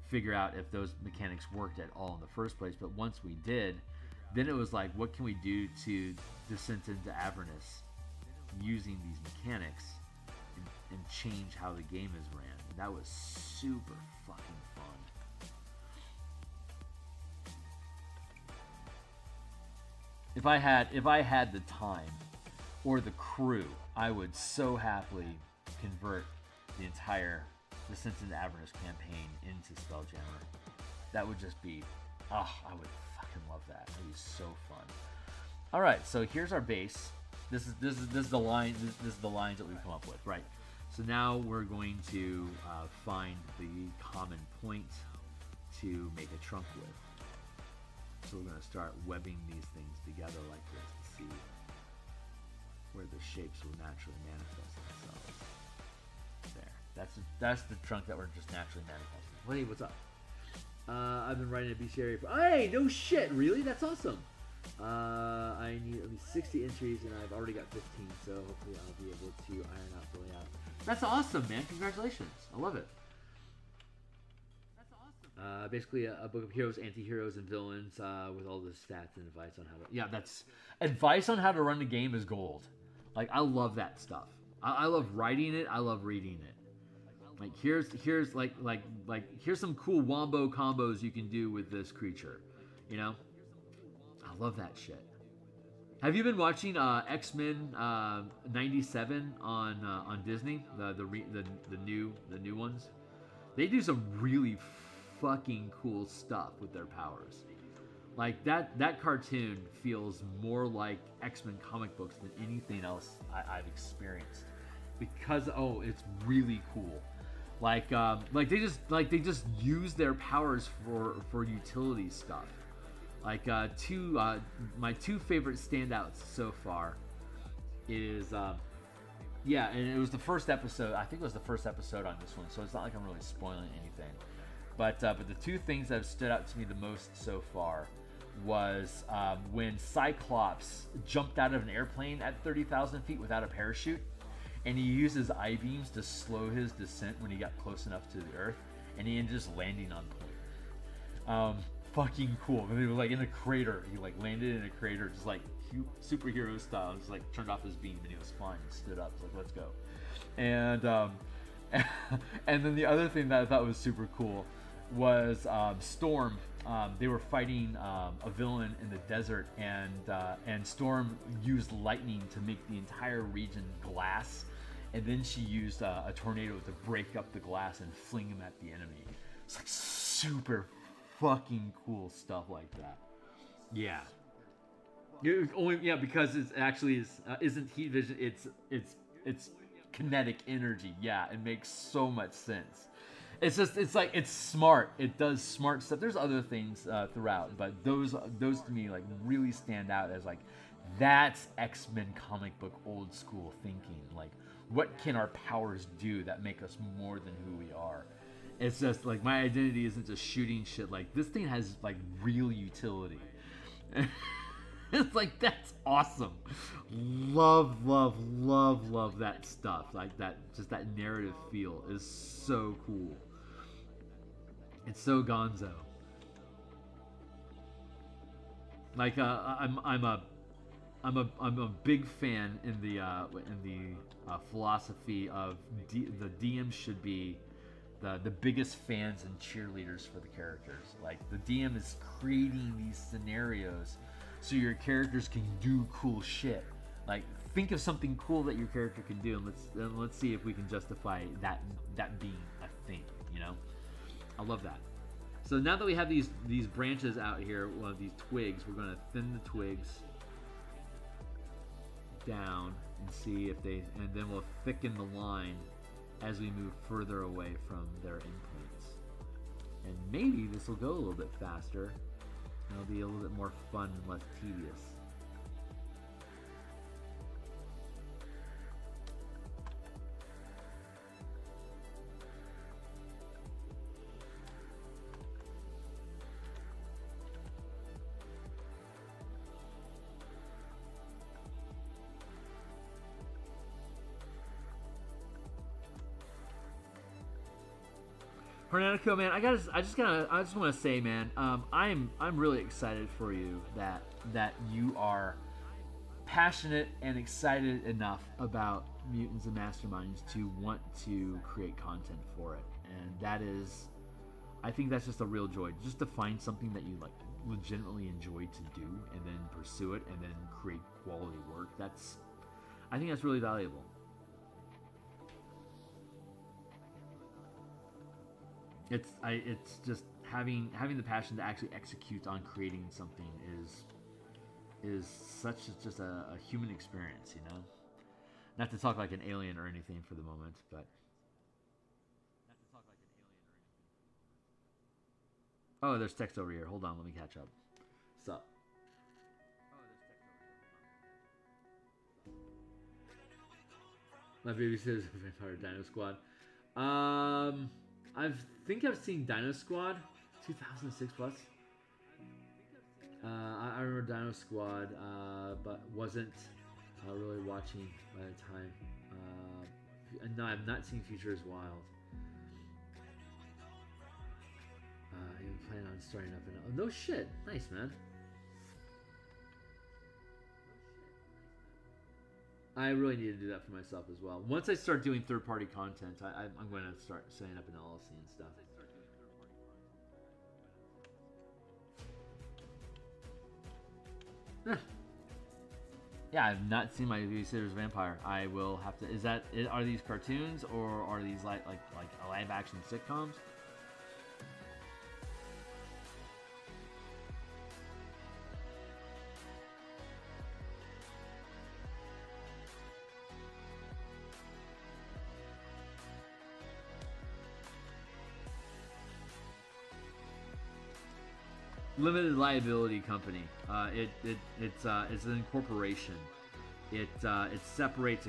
figure out if those mechanics worked at all in the first place. But once we did, then it was like, what can we do to descent into Avernus using these mechanics and change how the game is ran? And that was super fucking fun. If I had the time or the crew, I would so happily convert the entire Descent into Avernus campaign into Spelljammer. That would just be, I would fucking love that. It would be so fun. All right, so here's our base. This is the line. This is the lines that we've come up with, right? So now we're going to find the common point to make a trunk with. So we're going to start webbing these things together like this to see where the shapes will naturally manifest themselves. There. That's the trunk that we're just naturally manifesting. Hey, what's up? I've been writing a bestiary for... Hey, no shit, really? That's awesome. I need at least 60 entries, and I've already got 15, so hopefully I'll be able to iron out the layout. That's awesome, man. Congratulations. I love it. That's awesome. Basically a book of heroes, anti-heroes, and villains with all the stats and advice on how to... Yeah, that's... Advice on how to run the game is gold. Like, I love that stuff. I love writing it. I love reading it. Like, here's some cool wombo combos you can do with this creature. You know? I love that shit. Have you been watching X-Men 97 on Disney? The new ones? They do some really fucking cool stuff with their powers. Like that cartoon feels more like X-Men comic books than anything else I've experienced, because it's really cool. Like they just use their powers for utility stuff. Like my two favorite standouts so far is and it was the first episode. I think it was the first episode on this one, so it's not like I'm really spoiling anything. But the two things that have stood out to me the most so far was when Cyclops jumped out of an airplane at 30,000 feet without a parachute, and he used his I-beams to slow his descent when he got close enough to the Earth, and he ended just landing on point. Fucking cool. And he was like in a crater. He like landed in a crater, just like superhero style. Just like turned off his beam, and he was fine and stood up. Like, let's go. And and then the other thing that I thought was super cool was Storm. They were fighting a villain in the desert, and Storm used lightning to make the entire region glass, and then she used a tornado to break up the glass and fling him at the enemy. It's like super fucking cool stuff like that. Yeah. Because it actually isn't heat vision. It's kinetic energy. Yeah, it makes so much sense. It's smart. It does smart stuff. There's other things throughout, but those to me like really stand out as like, that's X-Men comic book old school thinking. Like, what can our powers do that make us more than who we are? It's just like, my identity isn't just shooting shit. Like, this thing has like real utility. It's like, that's awesome. Love, love, love, love that stuff. Like that, just that narrative feel is so cool. It's so gonzo. Like I'm a big fan in the philosophy of the DM should be the biggest fans and cheerleaders for the characters. Like the DM is creating these scenarios so your characters can do cool shit. Like think of something cool that your character can do, and let's see if we can justify that being a thing. You know, I love that. So now that we have these branches out here, well, these twigs, we're going to thin the twigs down and see if they, and then we'll thicken the line as we move further away from their endpoints. And maybe this will go a little bit faster. It'll be a little bit more fun and less tedious. Hernanico, man, I just want to say, man, I'm really excited for you that you are passionate and excited enough about Mutants and Masterminds to want to create content for it, and that is, I think that's just a real joy, just to find something that you like legitimately enjoy to do, and then pursue it, and then create quality work. I think that's really valuable. It's just having the passion to actually execute on creating something is such just a human experience, you know. Not to talk like an alien or anything for the moment, but oh, there's text over here. Hold on, let me catch up. Sup? My babysitter's a Vampire Dino Squad. I think I've seen Dino Squad, 2006 plus. I remember Dino Squad, but wasn't really watching by the time. No, I've not seen Future is Wild. I'm planning on starting up in. Oh, no shit, nice, man. I really need to do that for myself as well. Once I start doing third-party content, I'm going to start setting up an LLC and stuff. Yeah, I've not seen my Babysitter's Vampire. I will have to. Are these cartoons or are these like live-action sitcoms? Limited liability company. It's an incorporation. It separates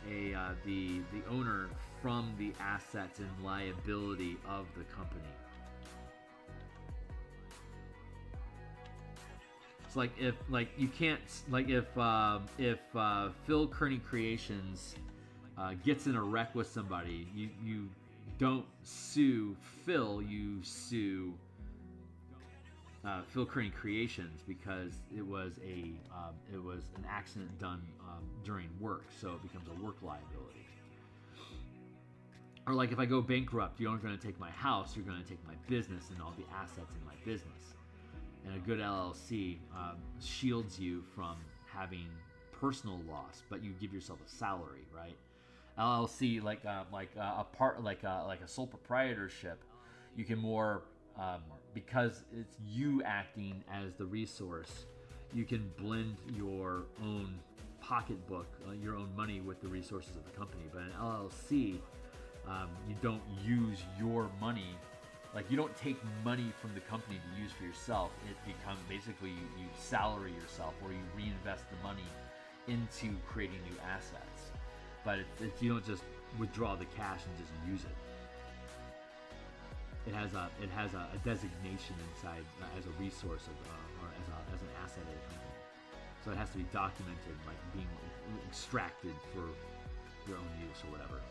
the owner from the assets and liability of the company. It's like if Phil Kearney Creations gets in a wreck with somebody, you don't sue Phil, you sue Phil Kearney Creations because it was an accident done during work, so it becomes a work liability. Or like if I go bankrupt, you aren't going to take my house, you're going to take my business and all the assets in my business. And a good LLC shields you from having personal loss, but you give yourself a salary, right? LLC like a sole proprietorship, you can more. Because it's you acting as the resource, you can blend your own pocketbook, your own money with the resources of the company. But an LLC, you don't use your money, like you don't take money from the company to use for yourself. It becomes basically you salary yourself, or you reinvest the money into creating new assets. But you don't just withdraw the cash and just use it. It has a designation inside as a resource or as an asset of the company. So it has to be documented, like being extracted for your own use or whatever.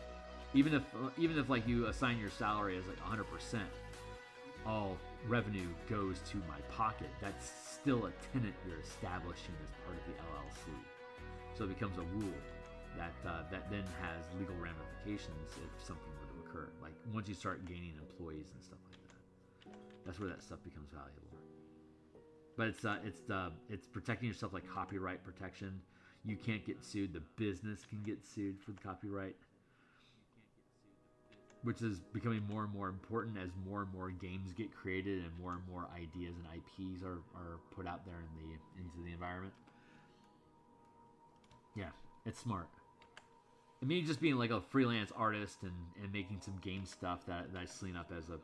Even if like you assign your salary as like 100%, all revenue goes to my pocket. That's still a tenant you're establishing as part of the LLC. So it becomes a rule that then has legal ramifications if something were to occur. Like once you start gaining employees and stuff like that, that's where that stuff becomes valuable. But it's protecting yourself, like copyright protection. You can't get sued. The business can get sued for the copyright, which is becoming more and more important as more and more games get created and more ideas and IPs are put out there into the environment. Yeah, it's smart. I mean, just being like a freelance artist and making some game stuff that I sling up as a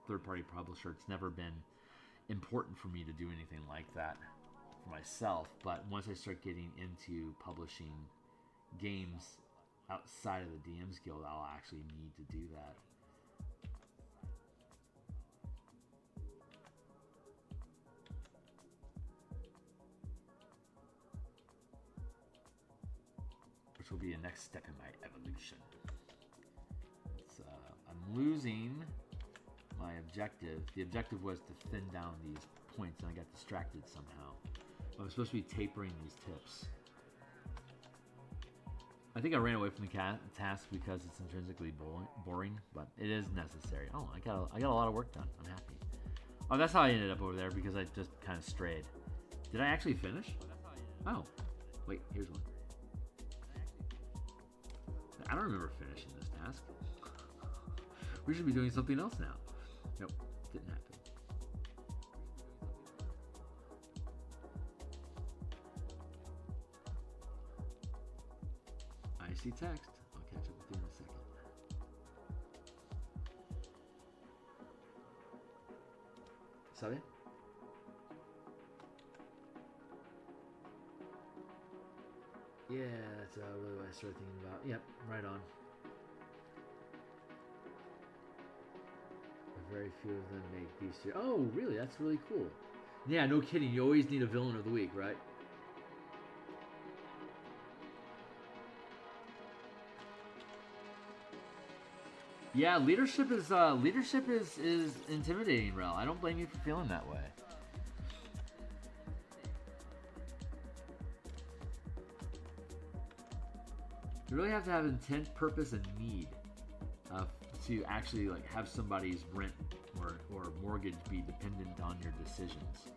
third-party publisher, it's never been important for me to do anything like that for myself. But once I start getting into publishing games outside of the DMs Guild, I'll actually need to do that. Which will be a next step in my evolution. I'm losing my objective. The objective was to thin down these points, and I got distracted somehow. I'm supposed to be tapering these tips. I think I ran away from the task because it's intrinsically boring, but it is necessary. Oh, I got a lot of work done. I'm happy. Oh, that's how I ended up over there, because I just kind of strayed. Did I actually finish? Oh, wait, here's one. I don't remember finishing this task. We should be doing something else now. Nope, didn't happen. I see text. I'll catch up with you in a second. Sorry? Yeah, that's really what I started thinking about. Yep, right on. Very few of them make bestiary. Oh, really? That's really cool. Yeah, no kidding. You always need a villain of the week, right? Yeah, leadership is intimidating, Rel. I don't blame you for feeling that way. You really have to have intent, purpose, and need to actually like have somebody's rent or mortgage be dependent on your decisions.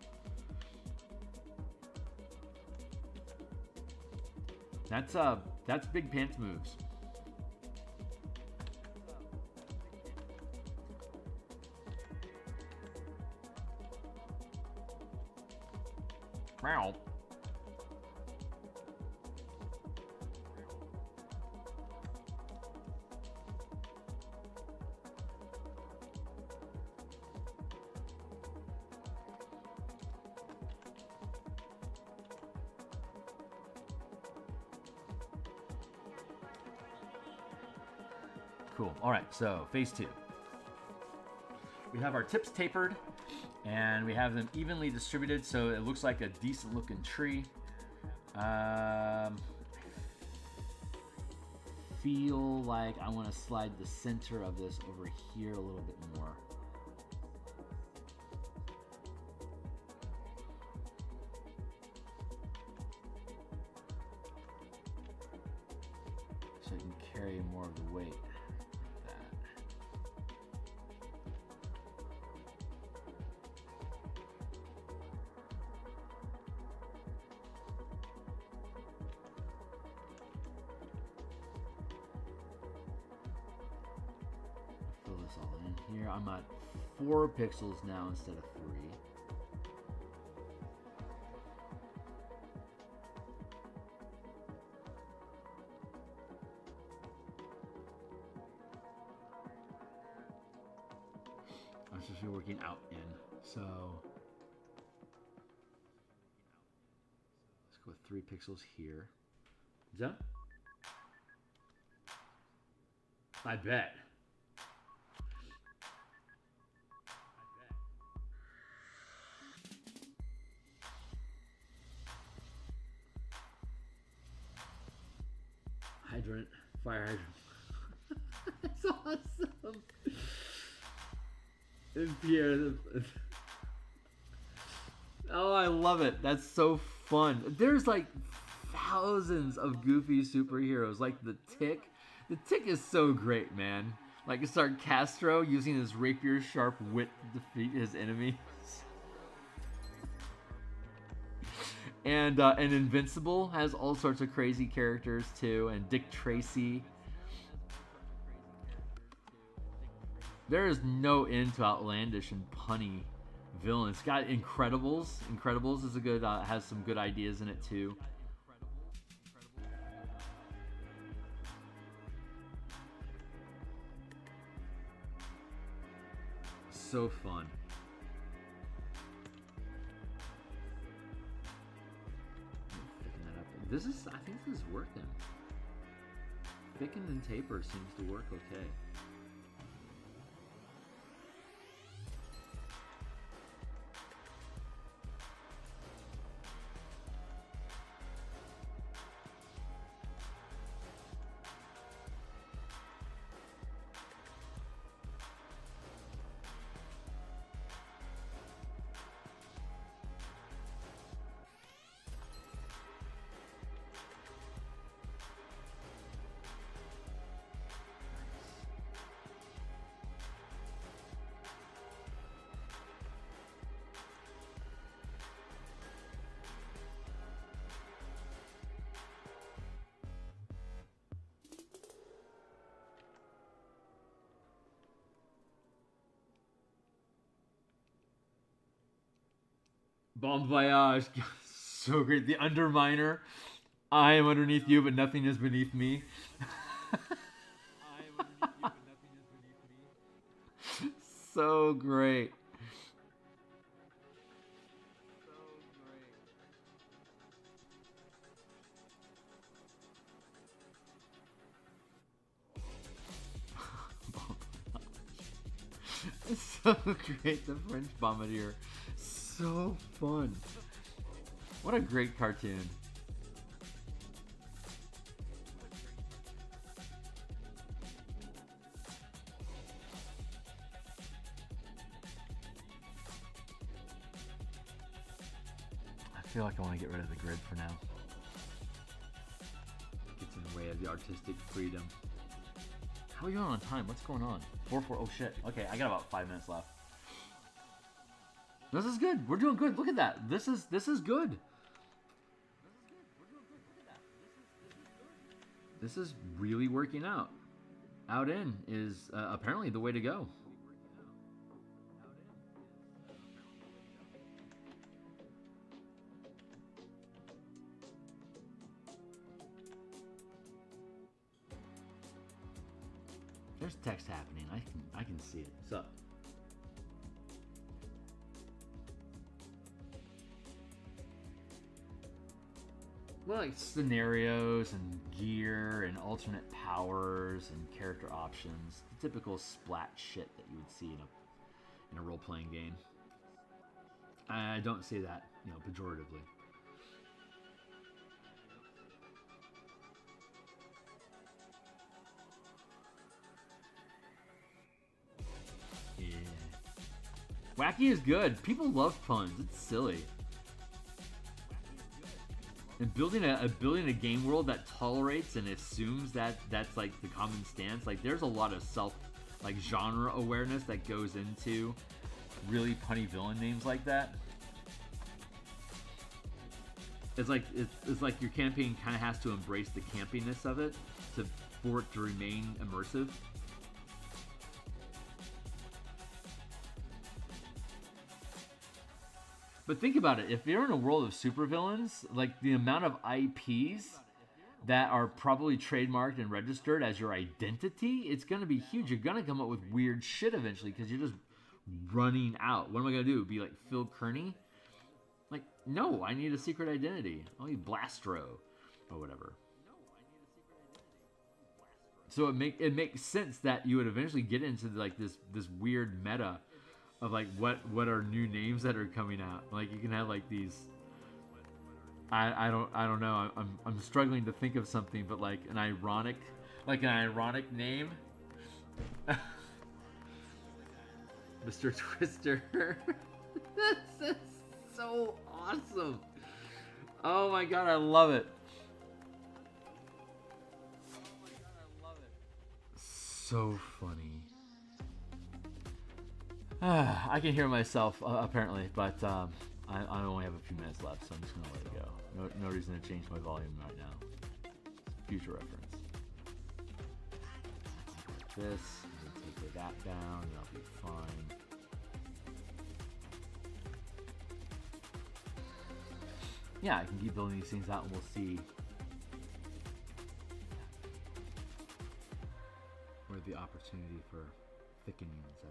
That's big pants moves. Meow. Cool. All right, so phase 2. We have our tips tapered, and we have them evenly distributed, so it looks like a decent looking tree. Feel like I want to slide the center of this over here a little bit more. So I can carry more of the weight. All in here. I'm at 4 pixels now instead of 3. I'm supposed to be working out in, so let's go with 3 pixels here. Is that? I bet. hydrant. Fire hydrant. It's awesome. And Pierre. Oh, I love it. That's so fun. There's like thousands of goofy superheroes. Like the Tick. The Tick is so great, man. Like you start Castro using his rapier sharp wit to defeat his enemies. And Invincible has all sorts of crazy characters too, and Dick Tracy. There is no end to outlandish and punny villains. Got Incredibles. Incredibles is a good has some good ideas in it too. So fun. This is, I think this is working. Thicken and taper seems to work okay. Bon voyage. So great. The Underminer. I am underneath you, but nothing is beneath me. So great. It's so great. The French Bombardier. So fun. What a great cartoon. I feel like I want to get rid of the grid for now. Gets in the way of the artistic freedom. How are you on time? What's going on? 4-4. Oh shit. Okay, I got about 5 minutes left. This is good. We're doing good. Look at that. This is good. This is really working out. Out in is apparently the way to go. There's text happening. I can see it. What's up? Well, like scenarios and gear and alternate powers and character options, the typical splat shit that you would see in a role-playing game. I don't say that, pejoratively. Yeah. Wacky is good. People love puns. It's silly. And building a game world that tolerates and assumes that that's like the common stance, like there's a lot of genre awareness that goes into really punny villain names like that. It's like your campaign kind of has to embrace the campiness of it for it to remain immersive. But think about it, if you're in a world of supervillains, like the amount of IPs that are probably trademarked and registered as your identity, it's going to be huge. You're going to come up with weird shit eventually because you're just running out. What am I going to do? Be like Phil Kearney? Like, no, I need a secret identity. I'll be Blastro or whatever. So it makes sense that you would eventually get into like this weird meta of like what are new names that are coming out. Like you can have like these I don't know. I'm struggling to think of something, but like an ironic name. Mr. Twister. This is so awesome. Oh my god, I love it. So funny. I can hear myself apparently, but I only have a few minutes left, so I'm just gonna let it go. No reason to change my volume right now. Future reference. Like this, and then take that down, and I'll be fine. Yeah, I can keep building these things out, and we'll see where the opportunity for thickening is at.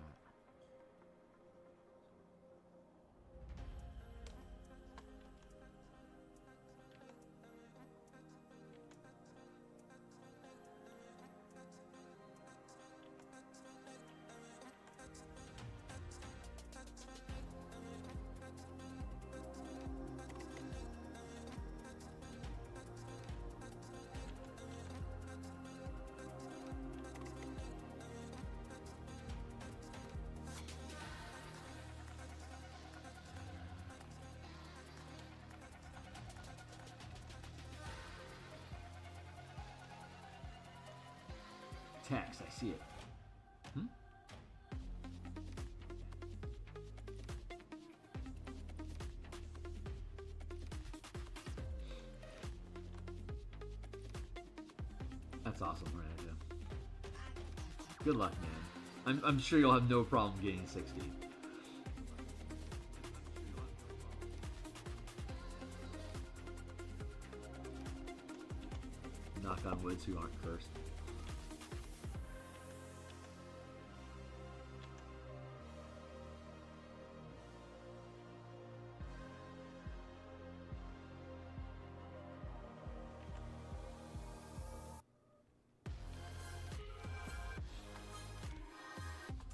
Text, I see it. That's awesome, Ravnica. Good luck, man. I'm sure you'll have no problem getting 60. Knock on wood so you aren't cursed.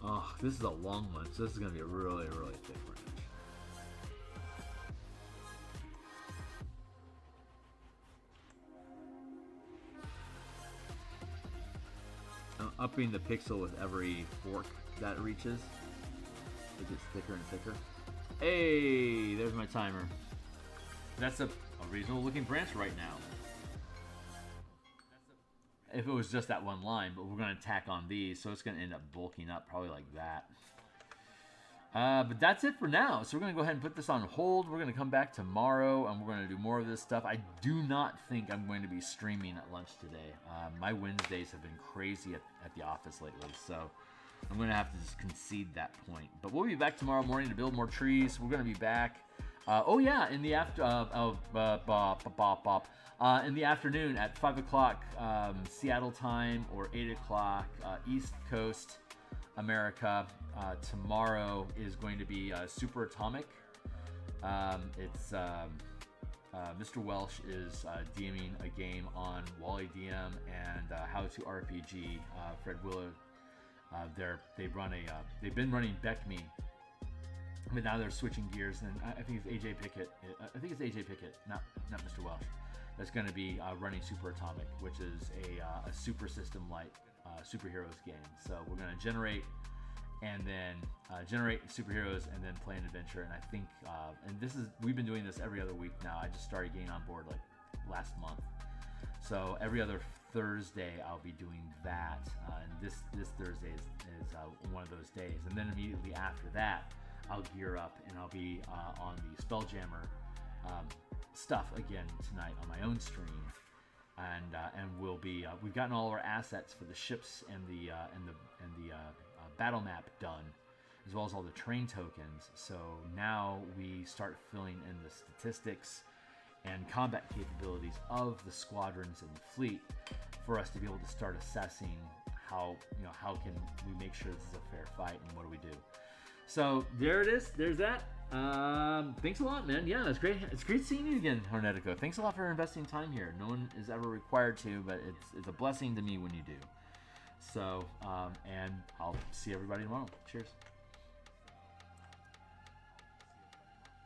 Oh, this is a long one, so this is going to be a really, really thick branch. I'm upping the pixel with every fork that it reaches. It gets thicker and thicker. Hey, there's my timer. That's a reasonable looking branch right now. If it was just that one line, but we're going to tack on these, so it's going to end up bulking up probably like that. But that's it for now. So we're going to go ahead and put this on hold. We're going to come back tomorrow, and we're going to do more of this stuff. I do not think I'm going to be streaming at lunch today. My Wednesdays have been crazy at the office lately, so I'm going to have to just concede that point. But we'll be back tomorrow morning to build more trees. We're going to be back. Oh yeah, in the in the afternoon at 5 o'clock Seattle time or 8 o'clock East Coast America. Tomorrow is going to be Super Atomic. It's Mr. Welsh is DMing a game on Wally DM and How to RPG. Fred Willard. They've been running Beck Me. But now they're switching gears, and I think it's AJ Pickett. I think it's AJ Pickett, not Mr. Welsh. That's going to be running Super Atomic, which is a super system-like superheroes game. So we're going to generate and then generate superheroes and then play an adventure. And I think, we've been doing this every other week now. I just started getting on board like last month. So every other Thursday I'll be doing that, and this Thursday is one of those days. And then immediately after that, I'll gear up and I'll be on the Spelljammer stuff again tonight on my own stream, and we'll be we've gotten all our assets for the ships and the battle map done, as well as all the train tokens. So now we start filling in the statistics and combat capabilities of the squadrons and the fleet for us to be able to start assessing how can we make sure this is a fair fight and what do we do. So there it is. There's that. Thanks a lot, man. Yeah, it's great. It's great seeing you again, Hornetico. Thanks a lot for investing time here. No one is ever required to, but it's a blessing to me when you do. So, and I'll see everybody tomorrow. Cheers.